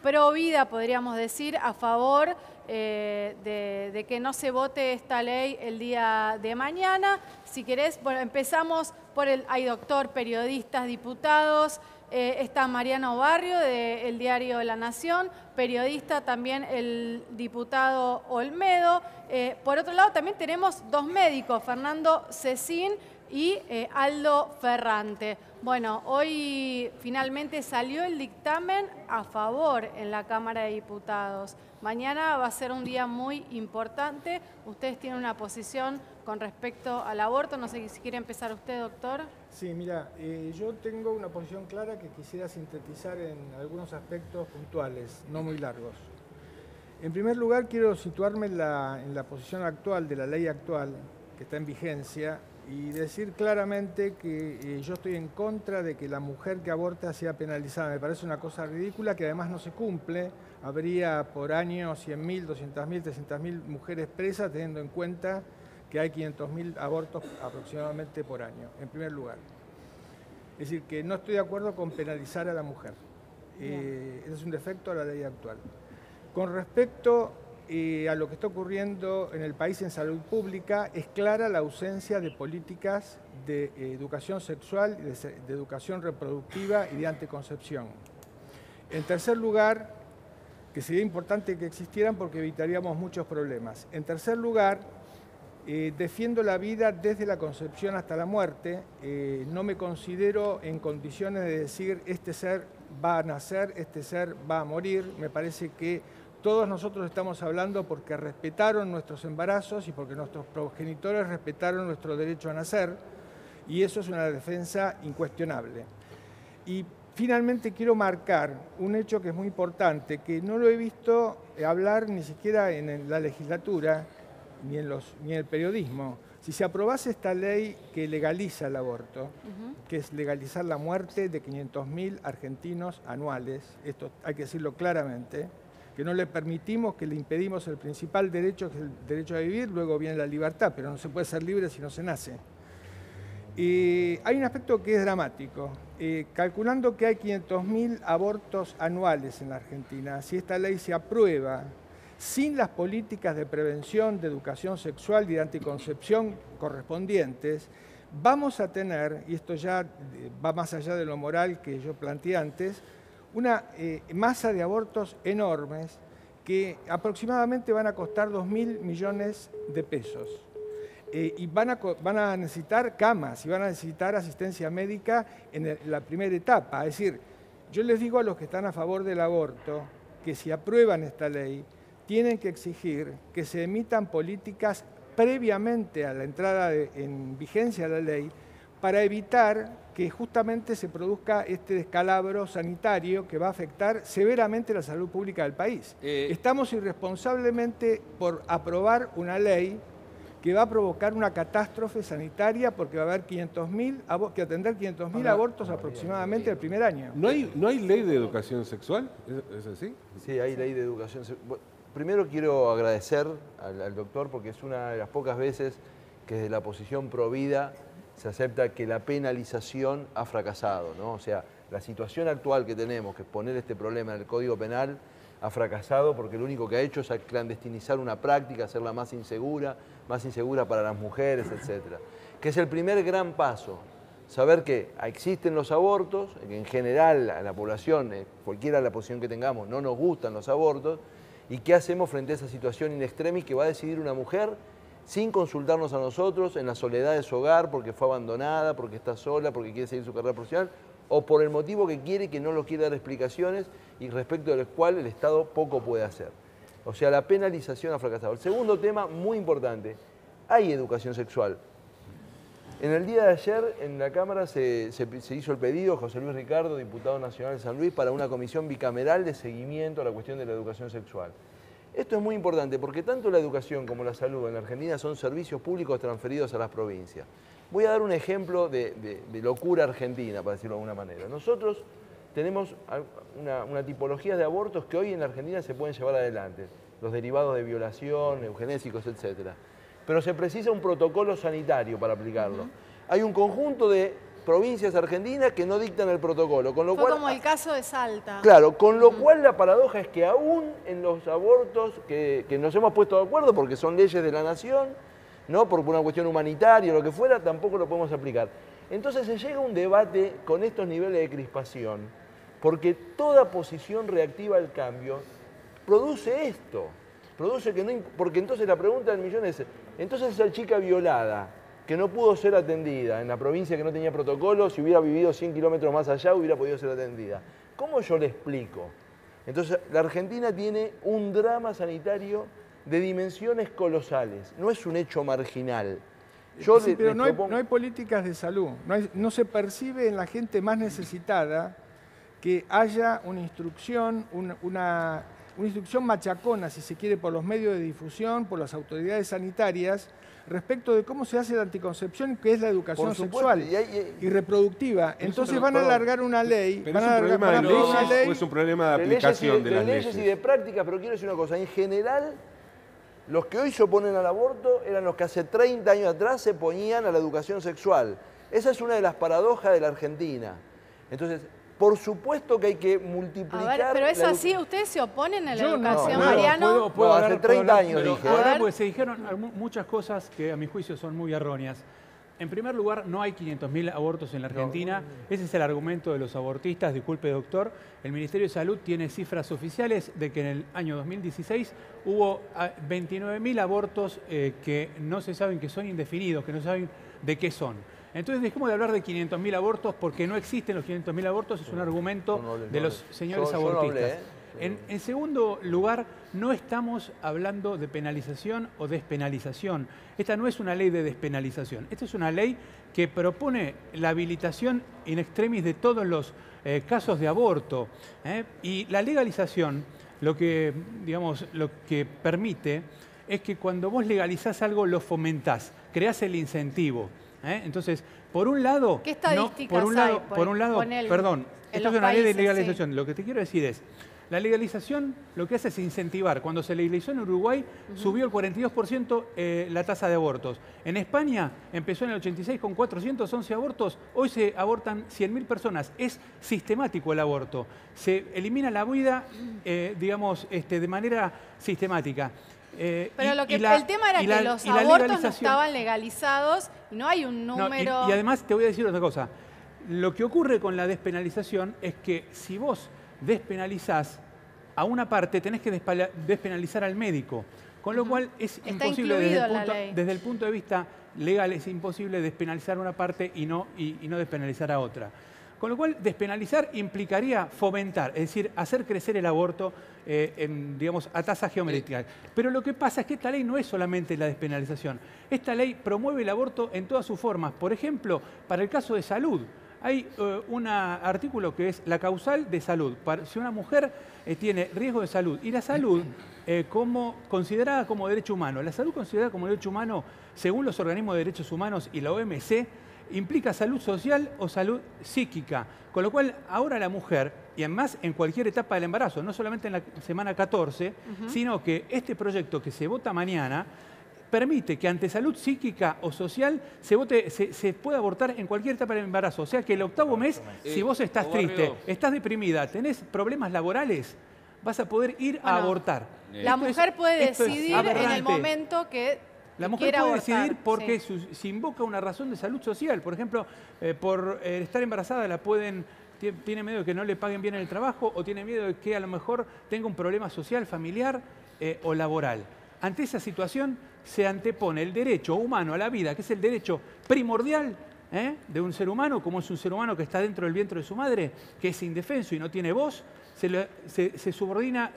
pro vida, podríamos decir, a favor de que no se vote esta ley el día de mañana. Si querés, bueno, empezamos por hay doctor, periodistas, diputados. Está Mariano Barrio, del diario La Nación, periodista también el diputado Olmedo. Por otro lado, también tenemos dos médicos, Fernando Cecín y Aldo Ferrante. Bueno, hoy finalmente salió el dictamen a favor en la Cámara de Diputados. Mañana va a ser un día muy importante. Ustedes tienen una posición con respecto al aborto. No sé si quiere empezar usted, doctor. Sí, mira, yo tengo una posición clara que quisiera sintetizar en algunos aspectos puntuales, no muy largos. En primer lugar, quiero situarme en la posición actual de la ley actual, que está en vigencia, y decir claramente que yo estoy en contra de que la mujer que aborta sea penalizada. Me parece una cosa ridícula que además no se cumple. Habría por año 100.000, 200.000, 300.000 mujeres presas, teniendo en cuenta que hay 500.000 abortos aproximadamente por año, en primer lugar. Es decir, que no estoy de acuerdo con penalizar a la mujer. Ese es un defecto a la ley actual. Con respecto a lo que está ocurriendo en el país en salud pública, es clara la ausencia de políticas de educación sexual, de educación reproductiva y de anticoncepción. En tercer lugar, que sería importante que existieran porque evitaríamos muchos problemas. En tercer lugar, defiendo la vida desde la concepción hasta la muerte. No me considero en condiciones de decir este ser va a nacer, este ser va a morir. Me parece que todos nosotros estamos hablando porque respetaron nuestros embarazos y porque nuestros progenitores respetaron nuestro derecho a nacer, y eso es una defensa incuestionable. Y finalmente quiero marcar un hecho que es muy importante, que no lo he visto hablar ni siquiera en la legislatura, ni en el periodismo. Si se aprobase esta ley que legaliza el aborto, que es legalizar la muerte de 500.000 argentinos anuales, esto hay que decirlo claramente, que no le permitimos, que le impedimos el principal derecho, que es el derecho a vivir, luego viene la libertad, pero no se puede ser libre si no se nace. Hay un aspecto que es dramático. Calculando que hay 500.000 abortos anuales en la Argentina, si esta ley se aprueba sin las políticas de prevención, de educación sexual y de anticoncepción correspondientes, vamos a tener, y esto ya va más allá de lo moral que yo planteé antes, una masa de abortos enormes que aproximadamente van a costar 2.000 millones de pesos. Y van a necesitar camas y van a necesitar asistencia médica en la primera etapa. Es decir, yo les digo a los que están a favor del aborto que si aprueban esta ley, tienen que exigir que se emitan políticas previamente a la entrada en vigencia de la ley para evitar que justamente se produzca este descalabro sanitario que va a afectar severamente la salud pública del país. Estamos irresponsablemente por aprobar una ley que va a provocar una catástrofe sanitaria porque va a haber que atender 500.000 abortos aproximadamente el primer año. ¿No hay ley de educación sexual? ¿Es así? Sí, hay ley de educación sexual. Primero quiero agradecer al doctor porque es una de las pocas veces que desde la posición pro vida se acepta que la penalización ha fracasado, ¿no? O sea, la situación actual que tenemos, que es poner este problema en el Código Penal, ha fracasado porque lo único que ha hecho es clandestinizar una práctica, hacerla más insegura para las mujeres, etc. Que es el primer gran paso, saber que existen los abortos, que en general a la población, cualquiera la posición que tengamos, no nos gustan los abortos, y qué hacemos frente a esa situación in extremis que va a decidir una mujer sin consultarnos a nosotros, en la soledad de su hogar, porque fue abandonada, porque está sola, porque quiere seguir su carrera profesional, o por el motivo que quiere y que no lo quiere dar explicaciones y respecto del cual el Estado poco puede hacer. O sea, la penalización ha fracasado. El segundo tema, muy importante, hay educación sexual. En el día de ayer en la Cámara se hizo el pedido, José Luis Ricardo, diputado nacional de San Luis, para una comisión bicameral de seguimiento a la cuestión de la educación sexual. Esto es muy importante porque tanto la educación como la salud en la Argentina son servicios públicos transferidos a las provincias. Voy a dar un ejemplo de locura argentina, para decirlo de alguna manera. Nosotros tenemos una tipología de abortos que hoy en la Argentina se pueden llevar adelante, los derivados de violación, eugenésicos, etc. Pero se precisa un protocolo sanitario para aplicarlo. Hay un conjunto de provincias argentinas que no dictan el protocolo. Con lo Fue cual, como el caso de Salta. claro, con lo cual la paradoja es que aún en los abortos que nos hemos puesto de acuerdo porque son leyes de la nación, ¿no? Por una cuestión humanitaria o lo que fuera, tampoco lo podemos aplicar. Entonces se llega a un debate con estos niveles de crispación, porque toda posición reactiva al cambio produce esto. Produce que no, porque entonces la pregunta del millón es, entonces esa chica violada, que no pudo ser atendida en la provincia que no tenía protocolo, si hubiera vivido 100 kilómetros más allá hubiera podido ser atendida. ¿Cómo yo le explico? Entonces la Argentina tiene un drama sanitario de dimensiones colosales, no es un hecho marginal. Sí, pero no hay políticas de salud, no se percibe en la gente más necesitada que haya una instrucción, una instrucción machacona, si se quiere, por los medios de difusión, por las autoridades sanitarias, respecto de cómo se hace la anticoncepción, que es la educación sexual y reproductiva. Entonces van a alargar una ley. ¿Pero es un problema de leyes o es un problema de aplicación de las leyes? Y de práctica, pero quiero decir una cosa, en general, los que hoy se oponen al aborto eran los que hace 30 años atrás se oponían a la educación sexual. Esa es una de las paradojas de la Argentina. Entonces, por supuesto que hay que multiplicar... A ver, pero es así, ¿ustedes se oponen a la Yo no, educación, no, Mariano? Puedo hace hablar, 30 años pero dije. puedo hablar A ver. porque se dijeron muchas cosas que a mi juicio son muy erróneas. En primer lugar, no hay 500.000 abortos en la Argentina. Ese es el argumento de los abortistas. Disculpe, doctor. El Ministerio de Salud tiene cifras oficiales de que en el año 2016 hubo 29.000 abortos que no se saben, que son indefinidos, que no saben de qué son. Entonces dejemos de hablar de 500.000 abortos porque no existen los 500.000 abortos. Es un argumento de los señores abortistas. En segundo lugar, no estamos hablando de penalización o despenalización. Esta no es una ley de despenalización. Esta es una ley que propone la habilitación in extremis de todos los casos de aborto. Y la legalización, lo que permite es que cuando vos legalizás algo, lo fomentás, creás el incentivo. Entonces, por un lado... ¿Qué estadísticas hay? Por un lado, con perdón, esto es una países, ley de legalización. sí. Lo que te quiero decir es, la legalización lo que hace es incentivar. Cuando se legalizó en Uruguay, subió el 42% la tasa de abortos. En España empezó en el 86 con 411 abortos. Hoy se abortan 100.000 personas. Es sistemático el aborto. Se elimina la vida, de manera sistemática. Pero el tema era que los abortos no estaban legalizados y no hay un número... No, y además te voy a decir otra cosa. Lo que ocurre con la despenalización es que si vos despenalizás a una parte, tenés que despenalizar al médico. Con lo cual es imposible, desde el punto de vista legal, es imposible despenalizar una parte y no despenalizar a otra. Con lo cual, despenalizar implicaría fomentar, es decir, hacer crecer el aborto a tasa geométrica. Pero lo que pasa es que esta ley no es solamente la despenalización. Esta ley promueve el aborto en todas sus formas. Por ejemplo, para el caso de salud, hay un artículo que es la causal de salud. Si una mujer tiene riesgo de salud y la salud considerada como derecho humano. La salud considerada como derecho humano, según los organismos de derechos humanos y la OMC, implica salud social o salud psíquica. Con lo cual, ahora la mujer, y además en cualquier etapa del embarazo, no solamente en la semana 14, sino que este proyecto que se vota mañana permite que ante salud psíquica o social se pueda abortar en cualquier etapa del embarazo. O sea que el octavo mes, si vos estás triste, estás deprimida, tenés problemas laborales, vas a poder ir a abortar. La mujer puede decidir en el momento que la mujer puede abortar, decidir porque se invoca una razón de salud social. Por ejemplo, por estar embarazada tiene miedo de que no le paguen bien en el trabajo o tiene miedo de que a lo mejor tenga un problema social, familiar o laboral. Ante esa situación se antepone el derecho humano a la vida, que es el derecho primordial de un ser humano, como es un ser humano que está dentro del vientre de su madre, que es indefenso y no tiene voz. Se subordina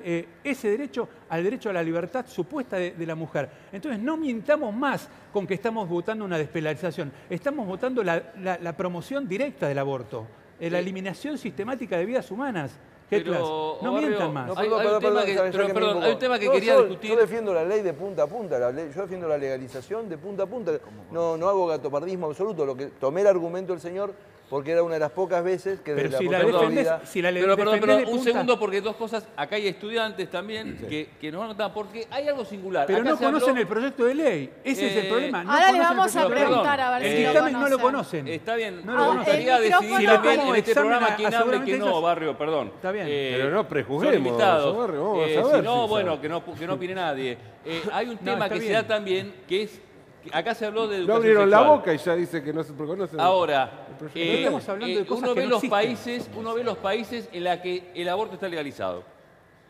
ese derecho al derecho a la libertad supuesta de la mujer. Entonces no mintamos más con que estamos votando una despenalización. Estamos votando la promoción directa del aborto, la eliminación sistemática de vidas humanas. Pero, no mientan más. Hay un tema que quería discutir. Yo defiendo la ley de punta a punta, yo defiendo la legalización de punta a punta. No hago gatopardismo absoluto. Lo que tomé el argumento del señor porque era una de las pocas veces que desde si la la posición defendés, si la Pero defendés de un punta, segundo, porque dos cosas. Acá hay estudiantes también que nos van a notar, porque hay algo singular. pero Acá no se habló- conocen el proyecto de ley. Ese es el problema. No Ahora le conocen vamos el a proyecto de ley. preguntar a ver El si lo dictamen no lo conocen. conocen. Está bien. No lo Me conocen. gustaría el decidir micrófono también como en este examen programa quién hable y seguramente quién no, ellos- Barrio, perdón. Está bien. Pero no prejuzguemos, Son invitados. Barrio, vamos a ver Si no, si bueno, sabe. que no opine nadie. Hay un No, tema está que se bien. da también, que es... Acá se habló de No educación abrieron la sexual. boca y ya dice que no se conoce. Ahora, estamos hablando de cosas uno que ve no los existen. uno ve los países en los que el aborto está legalizado.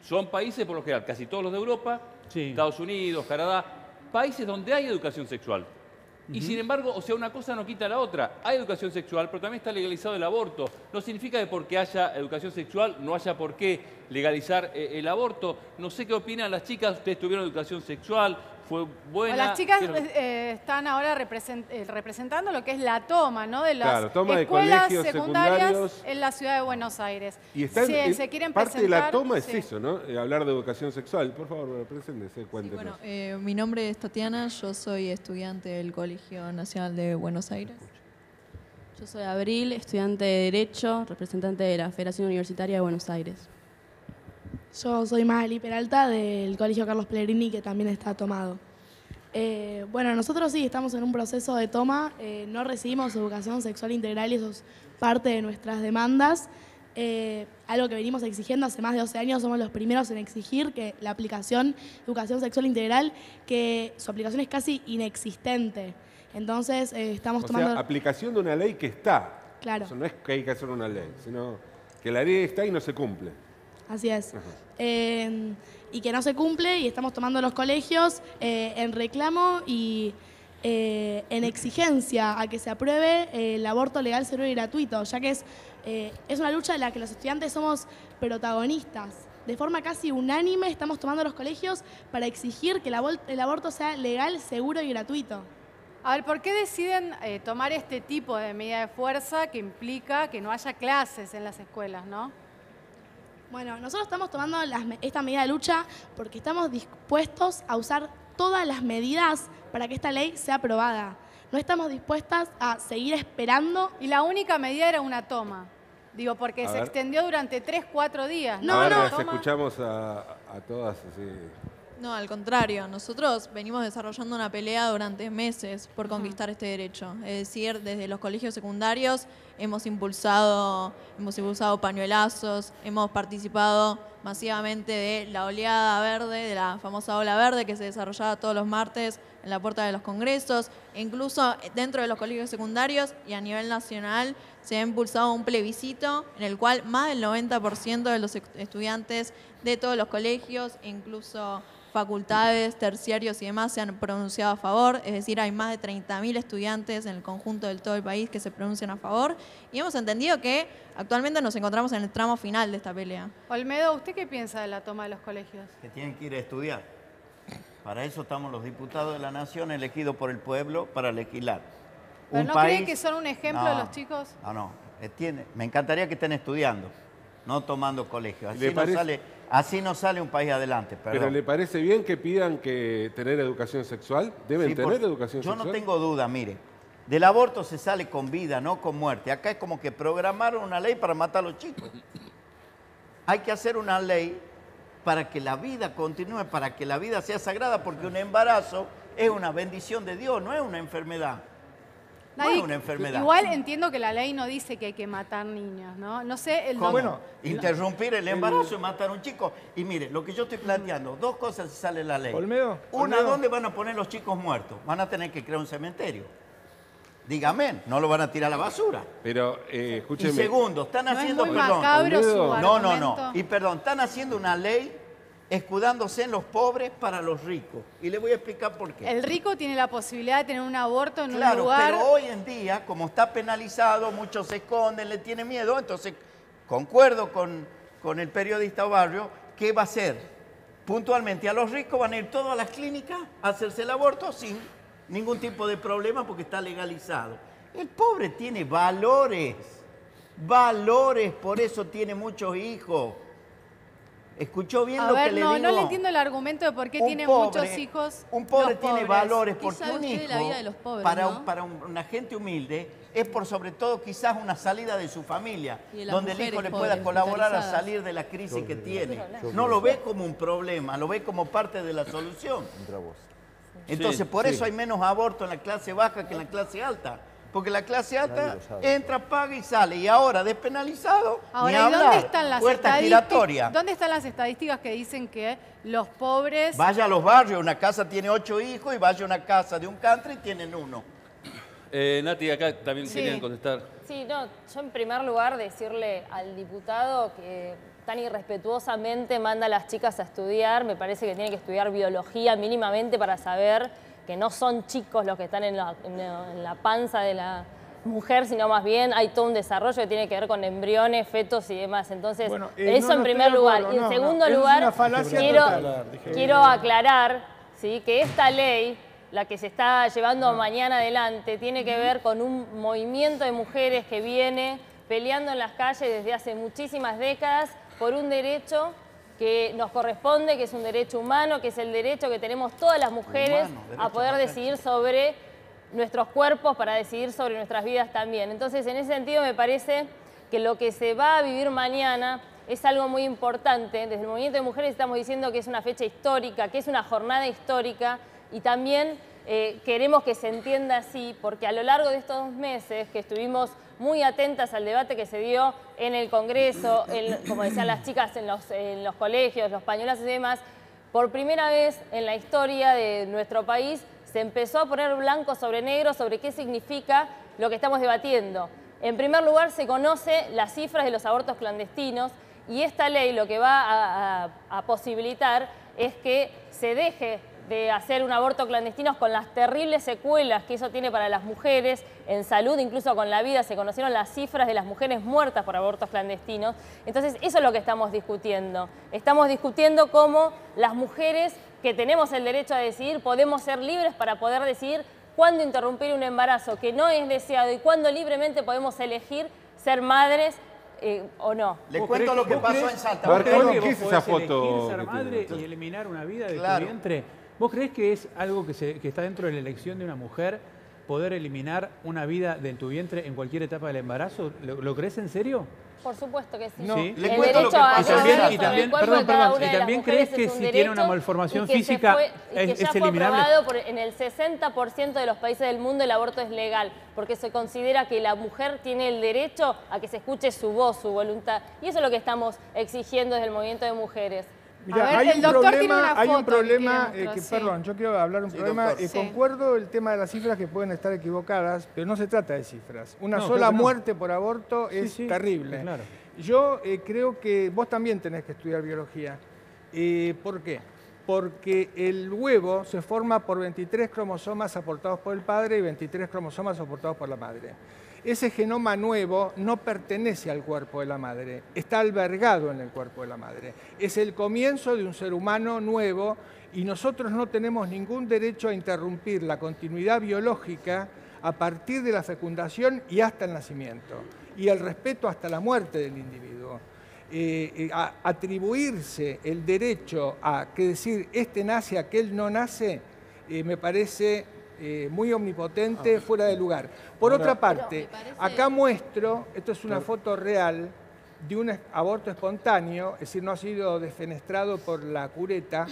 Son países, por lo general, casi todos los de Europa, Sí. Estados Unidos, Canadá, países donde hay educación sexual. Y sin embargo, o sea, una cosa no quita la otra. Hay educación sexual, pero también está legalizado el aborto. No significa que porque haya educación sexual no haya por qué legalizar el aborto. No sé qué opinan las chicas. Ustedes tuvieron educación sexual, fue buena. Las chicas ¿Qué- están ahora representando lo que es la toma, ¿no? De las Claro, toma de escuelas colegios secundarias secundarios. en la ciudad de Buenos Aires. Y está Se quieren parte de la presentar, toma es sí. eso, ¿no? Hablar de educación sexual. Por favor, preséntese, Sí, cuéntenos. bueno, mi nombre es Tatiana, yo soy estudiante del Colegio Nacional de Buenos Aires. Yo soy Abril, estudiante de Derecho, representante de la Federación Universitaria de Buenos Aires. Yo soy Magali Peralta del Colegio Carlos Pellegrini, que también está tomado. Bueno, nosotros sí estamos en un proceso de toma, no recibimos educación sexual integral y eso es parte de nuestras demandas. Algo que venimos exigiendo hace más de 12 años, somos los primeros en exigir que la aplicación Educación Sexual Integral, que su aplicación es casi inexistente. Entonces estamos O tomando... sea, aplicación de una ley que está. Claro. Eso no es que hay que hacer una ley, sino que la ley está y no se cumple. Así es. Y que no se cumple y estamos tomando los colegios en reclamo y en exigencia a que se apruebe el aborto legal, seguro y gratuito, ya que es una lucha en la que los estudiantes somos protagonistas. De forma casi unánime estamos tomando los colegios para exigir que el aborto sea legal, seguro y gratuito. A ver, ¿por qué deciden tomar este tipo de medida de fuerza que implica que no haya clases en las escuelas, no? Bueno, nosotros estamos tomando esta medida de lucha porque estamos dispuestos a usar todas las medidas para que esta ley sea aprobada. No estamos dispuestas a seguir esperando. Y la única medida era una toma. Digo, porque A se ver. extendió durante 3-4 días. No, a ver, no, las toma. escuchamos a todas así. No, al contrario, nosotros venimos desarrollando una pelea durante meses por conquistar este derecho. Es decir, desde los colegios secundarios hemos impulsado pañuelazos, hemos participado masivamente de la oleada verde, de la famosa ola verde que se desarrollaba todos los martes en la puerta de los congresos. E incluso dentro de los colegios secundarios y a nivel nacional se ha impulsado un plebiscito en el cual más del 90% de los estudiantes de todos los colegios, incluso facultades, terciarios y demás, se han pronunciado a favor. Es decir, hay más de 30.000 estudiantes en el conjunto de todo el país que se pronuncian a favor. Y hemos entendido que actualmente nos encontramos en el tramo final de esta pelea. Olmedo, ¿usted qué piensa de la toma de los colegios? Que tienen que ir a estudiar. Para eso estamos los diputados de la Nación elegidos por el pueblo para legislar. ¿Pero no cree que son un ejemplo No, de los chicos? No. Me encantaría que estén estudiando, no tomando colegios. ¿Le parece? Así no sale un país adelante. Perdón. ¿Pero le parece bien que pidan que tener educación sexual? ¿Deben Sí, tener porque educación yo sexual? no tengo duda, mire. Del aborto se sale con vida, no con muerte. Acá es como que programaron una ley para matar a los chicos. Hay que hacer una ley para que la vida continúe, para que la vida sea sagrada, porque un embarazo es una bendición de Dios, no es una enfermedad. No es una enfermedad. Igual entiendo que la ley no dice que hay que matar niños, ¿no? No sé, ¿Cómo? Bueno, interrumpir el embarazo y matar a un chico. Y mire, lo que yo estoy planteando, dos cosas si sale la ley. Olmedo, Una, Olmedo. ¿dónde van a poner los chicos muertos? Van a tener que crear un cementerio. Dígame, no lo van a tirar a la basura. Pero, Y escúcheme. segundo, están ¿No es haciendo, muy perdón. macabro su Olmedo. argumento? Y perdón, están haciendo una ley escudándose en los pobres para los ricos. Y le voy a explicar por qué. El rico tiene la posibilidad de tener un aborto en un Claro, lugar... pero hoy en día, como está penalizado, muchos se esconden, le tienen miedo. Entonces, concuerdo con el periodista Barrio, ¿qué va a hacer? Puntualmente, a los ricos van a ir todos a las clínicas a hacerse el aborto sin ningún tipo de problema porque está legalizado. El pobre tiene valores, por eso tiene muchos hijos. ¿Escuchó bien A lo ver, que le no, digo? no le entiendo el argumento de por qué Un tiene pobre- muchos hijos. Un pobre los tiene pobres. valores ¿Qué porque sabe un usted hijo, de la vida de los pobres, para, no? para una gente humilde, es por sobre todo quizás una salida de su familia, donde el hijo le pueda pobres, colaborar a precarizadas. salir de la crisis que tiene. No lo ve como un problema, lo ve como parte de la solución. Entonces, por eso hay menos aborto en la clase baja que en la clase alta. Porque la clase alta entra, paga y sale. Y ahora, despenalizado, Ahora, ni ¿y hablar. dónde están las Puerta giratoria. ¿Dónde están las estadísticas que dicen que los pobres... Vaya a los barrios, una casa tiene 8 hijos y vaya a una casa de un country y tienen 1. Nati, acá también querían contestar. Sí, no, yo en primer lugar decirle al diputado que tan irrespetuosamente manda a las chicas a estudiar, me parece que tiene que estudiar biología mínimamente para saber que no son chicos los que están en la panza de la mujer, sino más bien hay todo un desarrollo que tiene que ver con embriones, fetos y demás. Entonces, Bueno, eso no, en no primer estoy de lugar. acuerdo, Y en no, segundo no, eso es lugar, una falacia total. quiero aclarar, ¿sí?, que esta ley, la que se está llevando mañana adelante, tiene que ver con un movimiento de mujeres que viene peleando en las calles desde hace muchísimas décadas por un derecho que nos corresponde, que es un derecho humano, que es el derecho que tenemos todas las mujeres a poder decidir sobre nuestros cuerpos, para decidir sobre nuestras vidas también. Entonces, en ese sentido, me parece que lo que se va a vivir mañana es algo muy importante. Desde el Movimiento de Mujeres estamos diciendo que es una fecha histórica, que es una jornada histórica, y también queremos que se entienda así, porque a lo largo de estos 2 meses que estuvimos muy atentas al debate que se dio en el Congreso, como decían las chicas, en los colegios, los pañuelazos y demás, por primera vez en la historia de nuestro país se empezó a poner blanco sobre negro sobre qué significa lo que estamos debatiendo. En primer lugar, se conoce las cifras de los abortos clandestinos, y esta ley lo que va a posibilitar es que se deje de hacer un aborto clandestino con las terribles secuelas que eso tiene para las mujeres en salud, incluso con la vida. Se conocieron las cifras de las mujeres muertas por abortos clandestinos. Entonces, eso es lo que estamos discutiendo. Estamos discutiendo cómo las mujeres que tenemos el derecho a decidir podemos ser libres para poder decidir cuándo interrumpir un embarazo que no es deseado y cuándo libremente podemos elegir ser madres o no. Le cuento lo que pasó en Salta. ¿Vos crees que ¿Qué es esa foto? ser madre y eliminar una vida de Claro. tu vientre? ¿Vos creés que es algo que está dentro de la elección de una mujer, poder eliminar una vida de tu vientre en cualquier etapa del embarazo? ¿Lo crees en serio? Por supuesto que sí. No, ¿Sí? le El cuento lo que derecho a pasó en decidir Salta. y sobre también, el cuerpo perdón, de cada perdón, una y de las también mujeres crees que es un si tiene una derecho malformación y que física y que es ya fue eliminable. aprobado en el 60% de los países del mundo el aborto es legal, porque se considera que la mujer tiene el derecho a que se escuche su voz, su voluntad. Y eso es lo que estamos exigiendo desde el movimiento de mujeres. Mira, A ver, hay el un doctor tiene problema, una hay un foto que problema quiere mostrar, sí. perdón, yo quiero hablar un Sí, problema. doctor. Sí. Concuerdo el tema de las cifras que pueden estar equivocadas, pero no se trata de cifras. Una No, sola creo que no. muerte por aborto es Sí, terrible. claro. Yo creo que vos también tenés que estudiar biología. ¿Por qué? Porque el huevo se forma por 23 cromosomas aportados por el padre y 23 cromosomas aportados por la madre. Ese genoma nuevo no pertenece al cuerpo de la madre, está albergado en el cuerpo de la madre. Es el comienzo de un ser humano nuevo y nosotros no tenemos ningún derecho a interrumpir la continuidad biológica a partir de la fecundación y hasta el nacimiento, y el respeto hasta la muerte del individuo. Atribuirse el derecho a que decir este nace, aquel no nace, me parece muy omnipotente, fuera de lugar. Por otra parte, acá muestro, esto es una foto real de un aborto espontáneo, es decir, no ha sido desfenestrado por la cureta,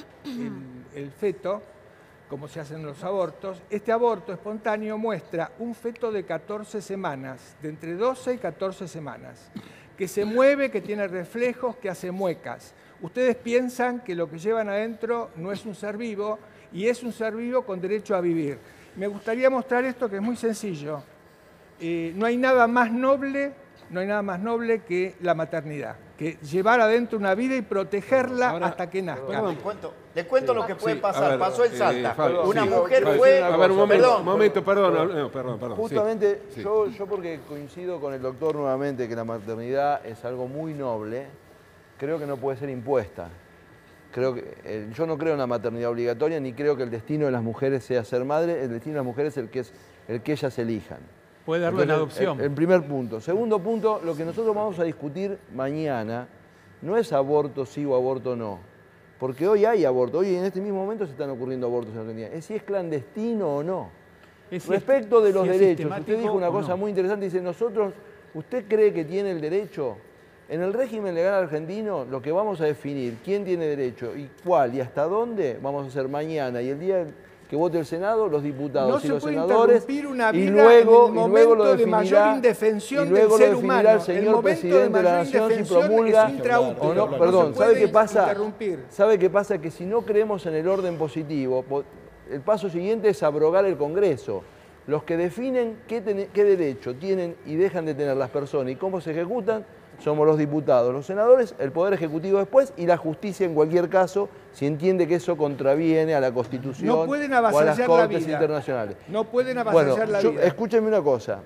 el feto, como se hacen los abortos. Este aborto espontáneo muestra un feto de 14 semanas, de entre 12 y 14 semanas, que se mueve, que tiene reflejos, que hace muecas. Ustedes piensan que lo que llevan adentro no es un ser vivo, y es un ser vivo con derecho a vivir. Me gustaría mostrar esto, que es muy sencillo. No hay nada más noble que la maternidad, que llevar adentro una vida y protegerla hasta que nazca. Le cuento lo que puede pasar. A ver, pasó en Salta. Fabio, Una sí, mujer Fabio, fue... A ver, un momento, Perdón. perdón. Justamente, sí. yo porque coincido con el doctor nuevamente que la maternidad es algo muy noble, creo que no puede ser impuesta. Yo no creo en la maternidad obligatoria, ni creo que el destino de las mujeres sea ser madre. El destino de las mujeres es el que ellas elijan. Puede darlo en Entonces, adopción. El primer punto. Segundo punto, lo que nosotros vamos a discutir mañana no es aborto sí o aborto no. Porque hoy hay aborto. Hoy en este mismo momento se están ocurriendo abortos en Argentina. Es si es clandestino o no. Respecto de los si es derechos, usted sistemático dijo una o cosa no. muy interesante, dice, ¿usted cree que tiene el derecho? En el régimen legal argentino, lo que vamos a definir, quién tiene derecho y cuál y hasta dónde, vamos a hacer mañana y el día que vote el Senado, los diputados y los senadores, y luego lo de mayor indefensión del ser humano. el señor presidente de la Nación si promulga o no. Perdón, ¿sabe qué pasa? ¿Sabe qué pasa? Que si no creemos en el orden positivo, el paso siguiente es abrogar el Congreso. Los que definen qué derecho tienen y dejan de tener las personas y cómo se ejecutan somos los diputados, los senadores, el Poder Ejecutivo después y la justicia en cualquier caso, si entiende que eso contraviene a la Constitución o a las Cortes internacionales. No pueden avasallar la vida. Escúchenme una cosa.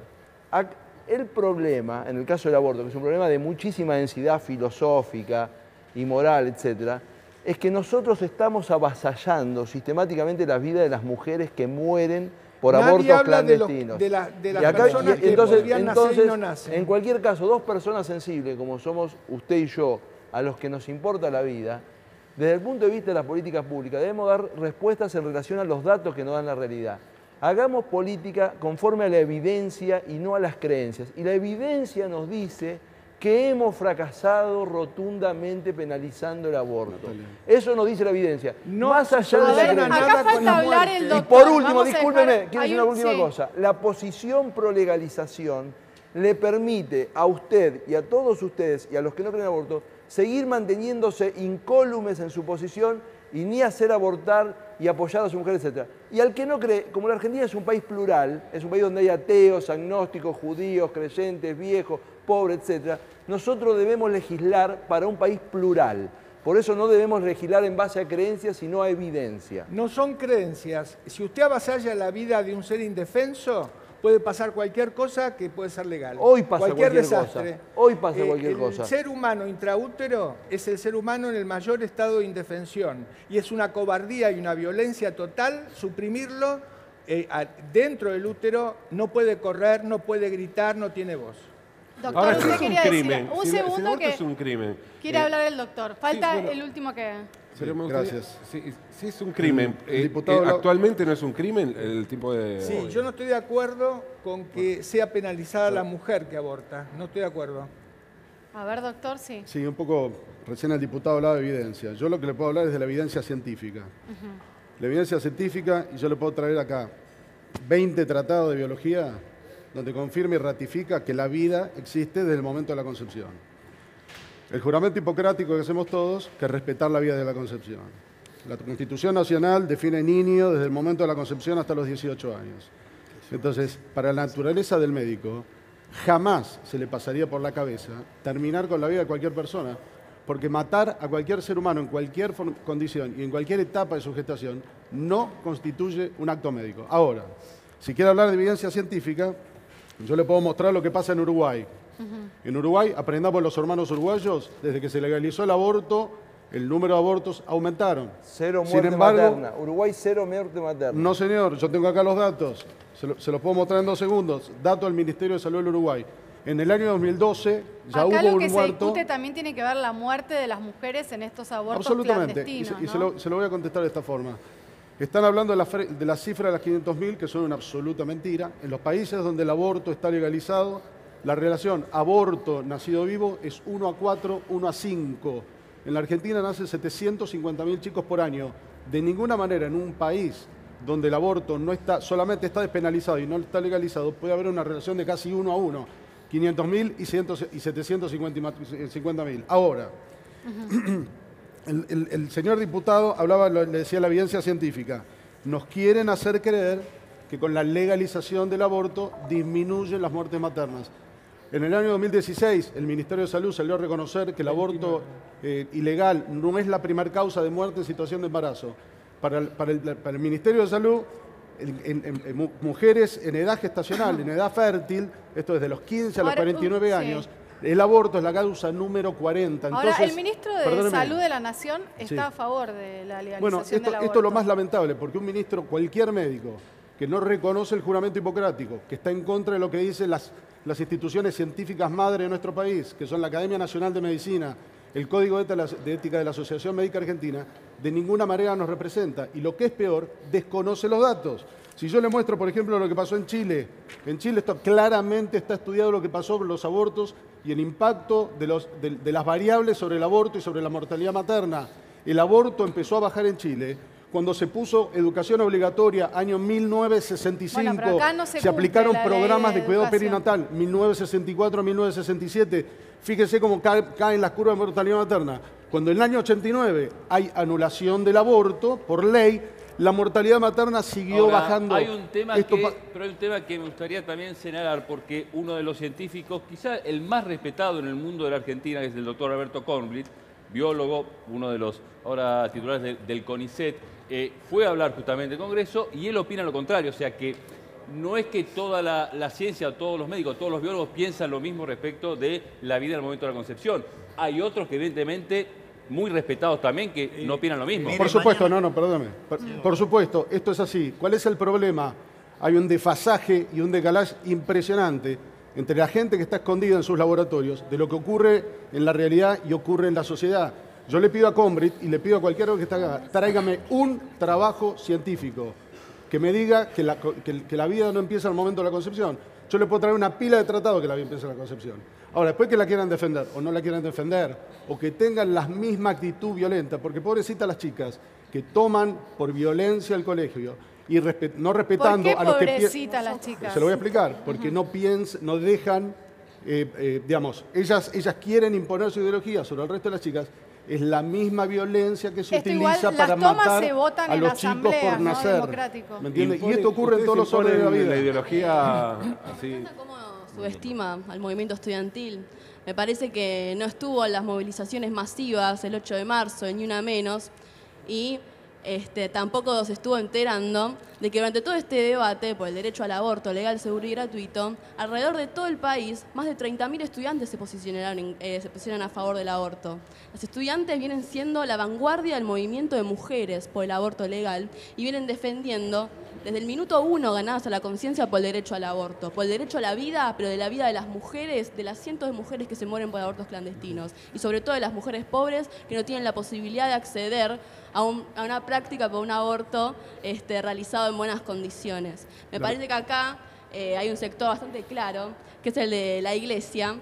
El problema, en el caso del aborto, que es un problema de muchísima densidad filosófica y moral, etcétera, es que nosotros estamos avasallando sistemáticamente la vida de las mujeres que mueren por abortos clandestinos. De las personas que podrían nacer y no nacen. En cualquier caso, dos personas sensibles, como somos usted y yo, a los que nos importa la vida, desde el punto de vista de las políticas públicas, debemos dar respuestas en relación a los datos que nos dan la realidad. Hagamos política conforme a la evidencia y no a las creencias. Y la evidencia nos dice que hemos fracasado rotundamente penalizando el aborto. Eso nos dice la evidencia. No, más allá de la creencia. Acá falta hablar el doctor. Y por último, discúlpeme, quiero decir una última cosa. La posición pro legalización le permite a usted y a todos ustedes y a los que no creen en aborto seguir manteniéndose incólumes en su posición y ni hacer abortar y apoyar a su mujer, etc. Y al que no cree, como la Argentina es un país plural, es un país donde hay ateos, agnósticos, judíos, creyentes, viejos, pobres, etc., nosotros debemos legislar para un país plural. Por eso no debemos legislar en base a creencias, sino a evidencia. No son creencias. Si usted avasalla la vida de un ser indefenso, puede pasar cualquier cosa que puede ser legal. Hoy pasa cualquier desastre. Cosa. Hoy pasa cualquier cosa. El ser humano intraútero es el ser humano en el mayor estado de indefensión. Y es una cobardía y una violencia total suprimirlo dentro del útero. No puede correr, no puede gritar, no tiene voz. Doctor, ahora, usted es un quería crimen. decir, un Si el segundo aborto que es un crimen. quiere hablar el doctor. Falta bueno, el último que... Gracias. Sí, es un crimen. diputado ¿Actualmente no es un crimen el tipo de...? Sí, yo no estoy de acuerdo con que sea penalizada la mujer que aborta. No estoy de acuerdo. A ver, doctor, sí. Sí, un poco, recién el diputado hablaba de evidencia. Yo lo que le puedo hablar es de la evidencia científica. La evidencia científica, y yo le puedo traer acá 20 tratados de biología donde confirma y ratifica que la vida existe desde el momento de la concepción. El juramento hipocrático que hacemos todos, que es respetar la vida de la concepción. La Constitución Nacional define niño desde el momento de la concepción hasta los 18 años. Entonces, para la naturaleza del médico, jamás se le pasaría por la cabeza terminar con la vida de cualquier persona, porque matar a cualquier ser humano en cualquier condición y en cualquier etapa de su gestación no constituye un acto médico. Ahora, si quiere hablar de evidencia científica, yo le puedo mostrar lo que pasa en Uruguay. En Uruguay, aprendamos los hermanos uruguayos, desde que se legalizó el aborto, el número de abortos aumentaron. Cero muerte materna. Uruguay, cero muerte materna. No, señor, yo tengo acá los datos. Se los puedo mostrar en 2 segundos. Dato del Ministerio de Salud del Uruguay. En el año 2012 ya acá hubo lo que un se muerto. discute también tiene que ver la muerte de las mujeres en estos abortos Absolutamente. clandestinos, Y ¿no? se lo voy a contestar de esta forma. Están hablando de la cifra de las 500.000, que son una absoluta mentira. En los países donde el aborto está legalizado, la relación aborto-nacido vivo es 1 a 4, 1 a 5. En la Argentina nacen 750.000 chicos por año. De ninguna manera en un país donde el aborto no está, solamente está despenalizado y no está legalizado, puede haber una relación de casi 1 a 1. 500.000 y 750.000. Ahora, el señor diputado hablaba, le decía la evidencia científica. Nos quieren hacer creer que con la legalización del aborto disminuyen las muertes maternas. En el año 2016, el Ministerio de Salud salió a reconocer que el aborto ilegal no es la primera causa de muerte en situación de embarazo. Para el Ministerio de Salud, en mujeres en edad gestacional, en edad fértil, esto desde los 15 a los 49 años, el aborto es la causa número 40. Ahora, Entonces, el ministro de Salud de la Nación está a favor de la legalización del aborto. Esto es lo más lamentable, porque un ministro, cualquier médico, que no reconoce el juramento hipocrático, que está en contra de lo que dicen las instituciones científicas madre de nuestro país, que son la Academia Nacional de Medicina, el Código de Ética de la Asociación Médica Argentina de ninguna manera nos representa. Y lo que es peor, desconoce los datos. Si yo le muestro, por ejemplo, lo que pasó en Chile claramente está estudiado lo que pasó con los abortos y el impacto de las variables sobre el aborto y sobre la mortalidad materna. El aborto empezó a bajar en Chile cuando se puso educación obligatoria, año 1965. Bueno, pero acá no se aplicaron cumple la programas ley de cuidado educación. perinatal, 1964 1967. Fíjese cómo caen las curvas de mortalidad materna. Cuando en el año 89 hay anulación del aborto por ley, la mortalidad materna siguió Ahora, bajando. Hay un tema pero hay un tema que me gustaría también señalar, porque uno de los científicos, quizá el más respetado en el mundo de la Argentina, es el doctor Alberto Kornblit, biólogo, uno de los ahora titulares del CONICET, fue a hablar justamente del Congreso y él opina lo contrario, o sea que no es que toda la ciencia, todos los médicos, todos los biólogos piensan lo mismo respecto de la vida en el momento de la concepción. Hay otros que evidentemente, muy respetados también, que no opinan lo mismo. Por supuesto, perdóname. Por supuesto, esto es así. ¿Cuál es el problema? Hay un desfasaje y un decalaje impresionante entre la gente que está escondida en sus laboratorios de lo que ocurre en la realidad y ocurre en la sociedad. Yo le pido a Kornblit y le pido a cualquiera que esté acá, tráigame un trabajo científico que me diga que la vida no empieza al momento de la concepción. Yo le puedo traer una pila de tratados que la vida empieza en la concepción. Ahora, después que la quieran defender o no la quieran defender, o que tengan la misma actitud violenta, porque pobrecitas las chicas que toman por violencia el colegio y no respetando a los que pobrecitas las chicas? Se lo voy a explicar, porque no dejan, digamos, ellas quieren imponer su ideología sobre el resto de las chicas. Es la misma violencia que se utiliza para matar a los chicos por nacer. ¿Me entiendes? Y esto ocurre en todos los órdenes de la vida. La ideología así. ¿Cómo subestima al movimiento estudiantil? Me parece que no estuvo en las movilizaciones masivas el 8 de marzo, Ni Una Menos, y tampoco se estuvo enterando de que durante todo este debate por el derecho al aborto legal, seguro y gratuito, alrededor de todo el país, más de 30.000 estudiantes se posicionan a favor del aborto. Los estudiantes vienen siendo la vanguardia del movimiento de mujeres por el aborto legal y vienen defendiendo desde el minuto 1 ganadas a la conciencia por el derecho al aborto, por el derecho a la vida, pero de la vida de las mujeres, de las cientos de mujeres que se mueren por abortos clandestinos y sobre todo de las mujeres pobres que no tienen la posibilidad de acceder a una práctica por un aborto realizado en buenas condiciones. Me parece que acá hay un sector bastante claro, que es el de la Iglesia,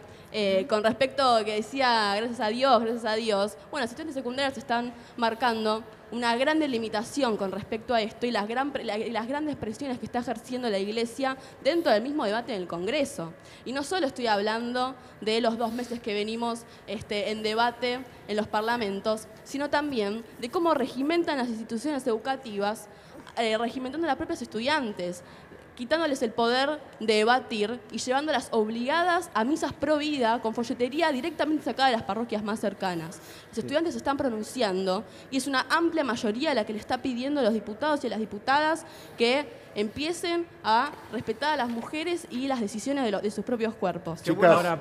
con respecto a que decía, gracias a Dios, bueno, las estudiantes secundarias están marcando una gran delimitación con respecto a esto y las grandes presiones que está ejerciendo la Iglesia dentro del mismo debate en el Congreso. Y no solo estoy hablando de los 2 meses que venimos en debate en los parlamentos, sino también de cómo regimentan las instituciones educativas, regimentando a las propias estudiantes, quitándoles el poder de debatir y llevándolas obligadas a misas pro vida con folletería directamente sacada de las parroquias más cercanas. Los estudiantes se están pronunciando y es una amplia mayoría la que le está pidiendo a los diputados y a las diputadas que empiecen a respetar a las mujeres y las decisiones de sus propios cuerpos. Perdón,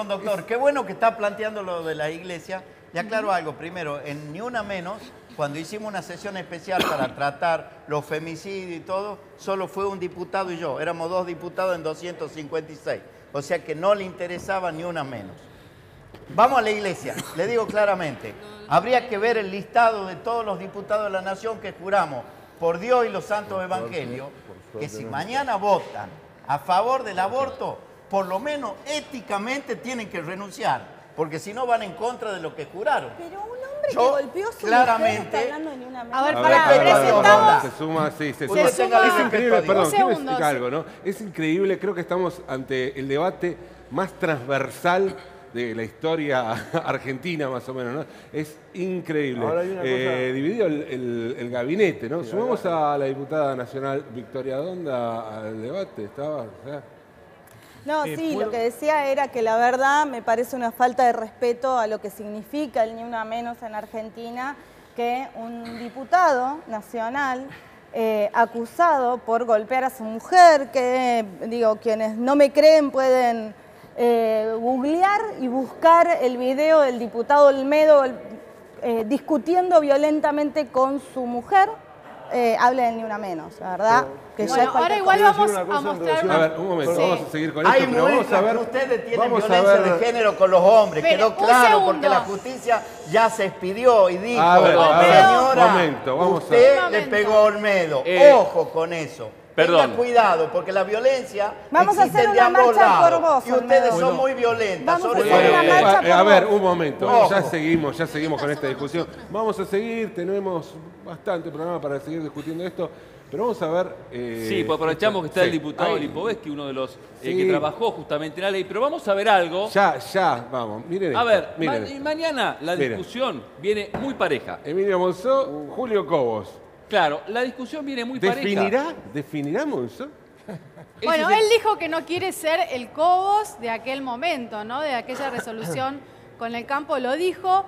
doctor. Qué bueno que está planteando lo de la Iglesia. Le aclaro algo. Primero, en Ni Una Menos, cuando hicimos una sesión especial para tratar los femicidios y todo, solo fue un diputado y yo. Éramos 2 diputados en 256. O sea que no le interesaba Ni Una Menos. Vamos a la Iglesia. Le digo claramente. Habría que ver el listado de todos los diputados de la Nación que juramos por Dios y los santos evangelios, que si mañana votan a favor del aborto, por lo menos éticamente tienen que renunciar. Porque si no van en contra de lo que juraron. Pero un hombre que golpeó su claramente, mujer está hablando de Ni Una Menos. A ver, presentamos. Se suma. Es increíble, perdón, quiero explicar algo, ¿no? Es increíble, creo que estamos ante el debate más transversal de la historia argentina, más o menos, ¿no? Es increíble. Ahora hay una cosa... Dividido el gabinete, ¿no? Sumamos a la diputada nacional Victoria Donda al debate, estaba... No, sí, lo que decía era que la verdad me parece una falta de respeto a lo que significa el Ni Una Menos en Argentina, que un diputado nacional acusado por golpear a su mujer, que digo, quienes no me creen pueden googlear y buscar el video del diputado Olmedo discutiendo violentamente con su mujer, hable del Ni Una Menos, la verdad. Que bueno, ahora igual vamos a mostrar... A ver, un momento, sí. vamos a seguir con Hay esto, pero vamos a ver... que ustedes tienen vamos a violencia ver- de género con los hombres, Pero, quedó un claro, segundo. porque la justicia ya se expidió y dijo, A ver, señora, momento, vamos a- usted Un le momento. pegó a Olmedo, ojo con eso. Perdón. Tenga cuidado, porque la violencia Vamos a existe hacer de una ambos marcha por lados. vos, Y ustedes Olmedo. son muy violentas. Vamos a sobre hacer todo. una marcha por a ver, vos. un momento, Ojo. ya seguimos con esta discusión. Vamos a seguir, tenemos bastante programa para seguir discutiendo esto, pero vamos a ver... Sí, pues aprovechamos que está el diputado ahí. Lipovetsky, uno de los Sí. que trabajó justamente en la ley, pero vamos a ver algo. Ya, vamos, miren A esto, ver, miren esto. mañana la Miren. discusión viene muy pareja. Emilio Monzó, Julio Cobos. Claro, la discusión viene muy pareja. ¿Definirá Monzó? Bueno, Ese es él dijo que no quiere ser el Cobos de aquel momento, ¿no? De aquella resolución con el campo, lo dijo.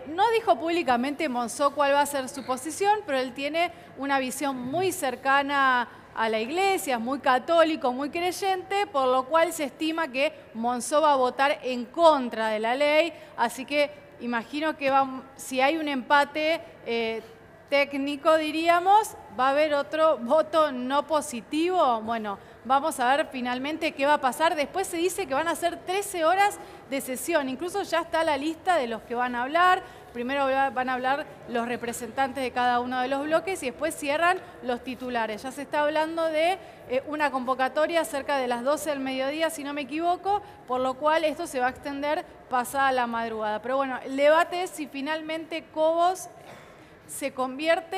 No dijo públicamente Monzó cuál va a ser su posición, pero él tiene una visión muy cercana a la iglesia, es muy católico, muy creyente, por lo cual se estima que Monzó va a votar en contra de la ley. Así que imagino que si hay un empate técnico, diríamos, va a haber otro voto no positivo. Bueno, vamos a ver finalmente qué va a pasar. Después se dice que van a ser 13 horas de sesión. Incluso ya está la lista de los que van a hablar. Primero van a hablar los representantes de cada uno de los bloques y después cierran los titulares. Ya se está hablando de una convocatoria cerca de las 12 del mediodía, si no me equivoco, por lo cual esto se va a extender pasada la madrugada. Pero bueno, el debate es si finalmente Cobos se convierte...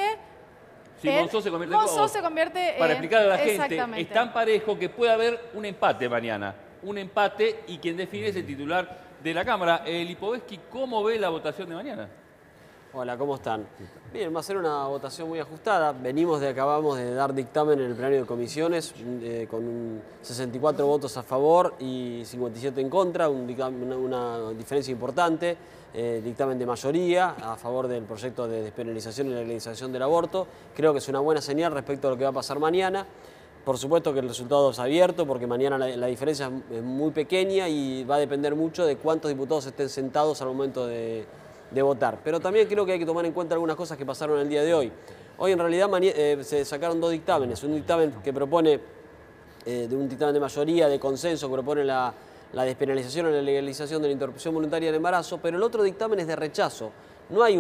Sí, Monzó se convierte en Monzó Cobos. se convierte Para explicarle a la gente, exactamente. es tan parejo que puede haber un empate mañana. Un empate y quien define es el titular de la Cámara. Lipovetsky, ¿cómo ve la votación de mañana? Hola, ¿cómo están? Bien, va a ser una votación muy ajustada. Acabamos de dar dictamen en el plenario de comisiones con 64 votos a favor y 57 en contra, una diferencia importante. Dictamen de mayoría a favor del proyecto de despenalización y legalización del aborto. Creo que es una buena señal respecto a lo que va a pasar mañana. Por supuesto que el resultado es abierto porque mañana la diferencia es muy pequeña y va a depender mucho de cuántos diputados estén sentados al momento de votar. Pero también creo que hay que tomar en cuenta algunas cosas que pasaron el día de hoy. Hoy en realidad se sacaron dos dictámenes. Un dictamen que propone, de un dictamen de mayoría, de consenso, que propone la despenalización o la legalización de la interrupción voluntaria del embarazo, pero el otro dictamen es de rechazo. No hay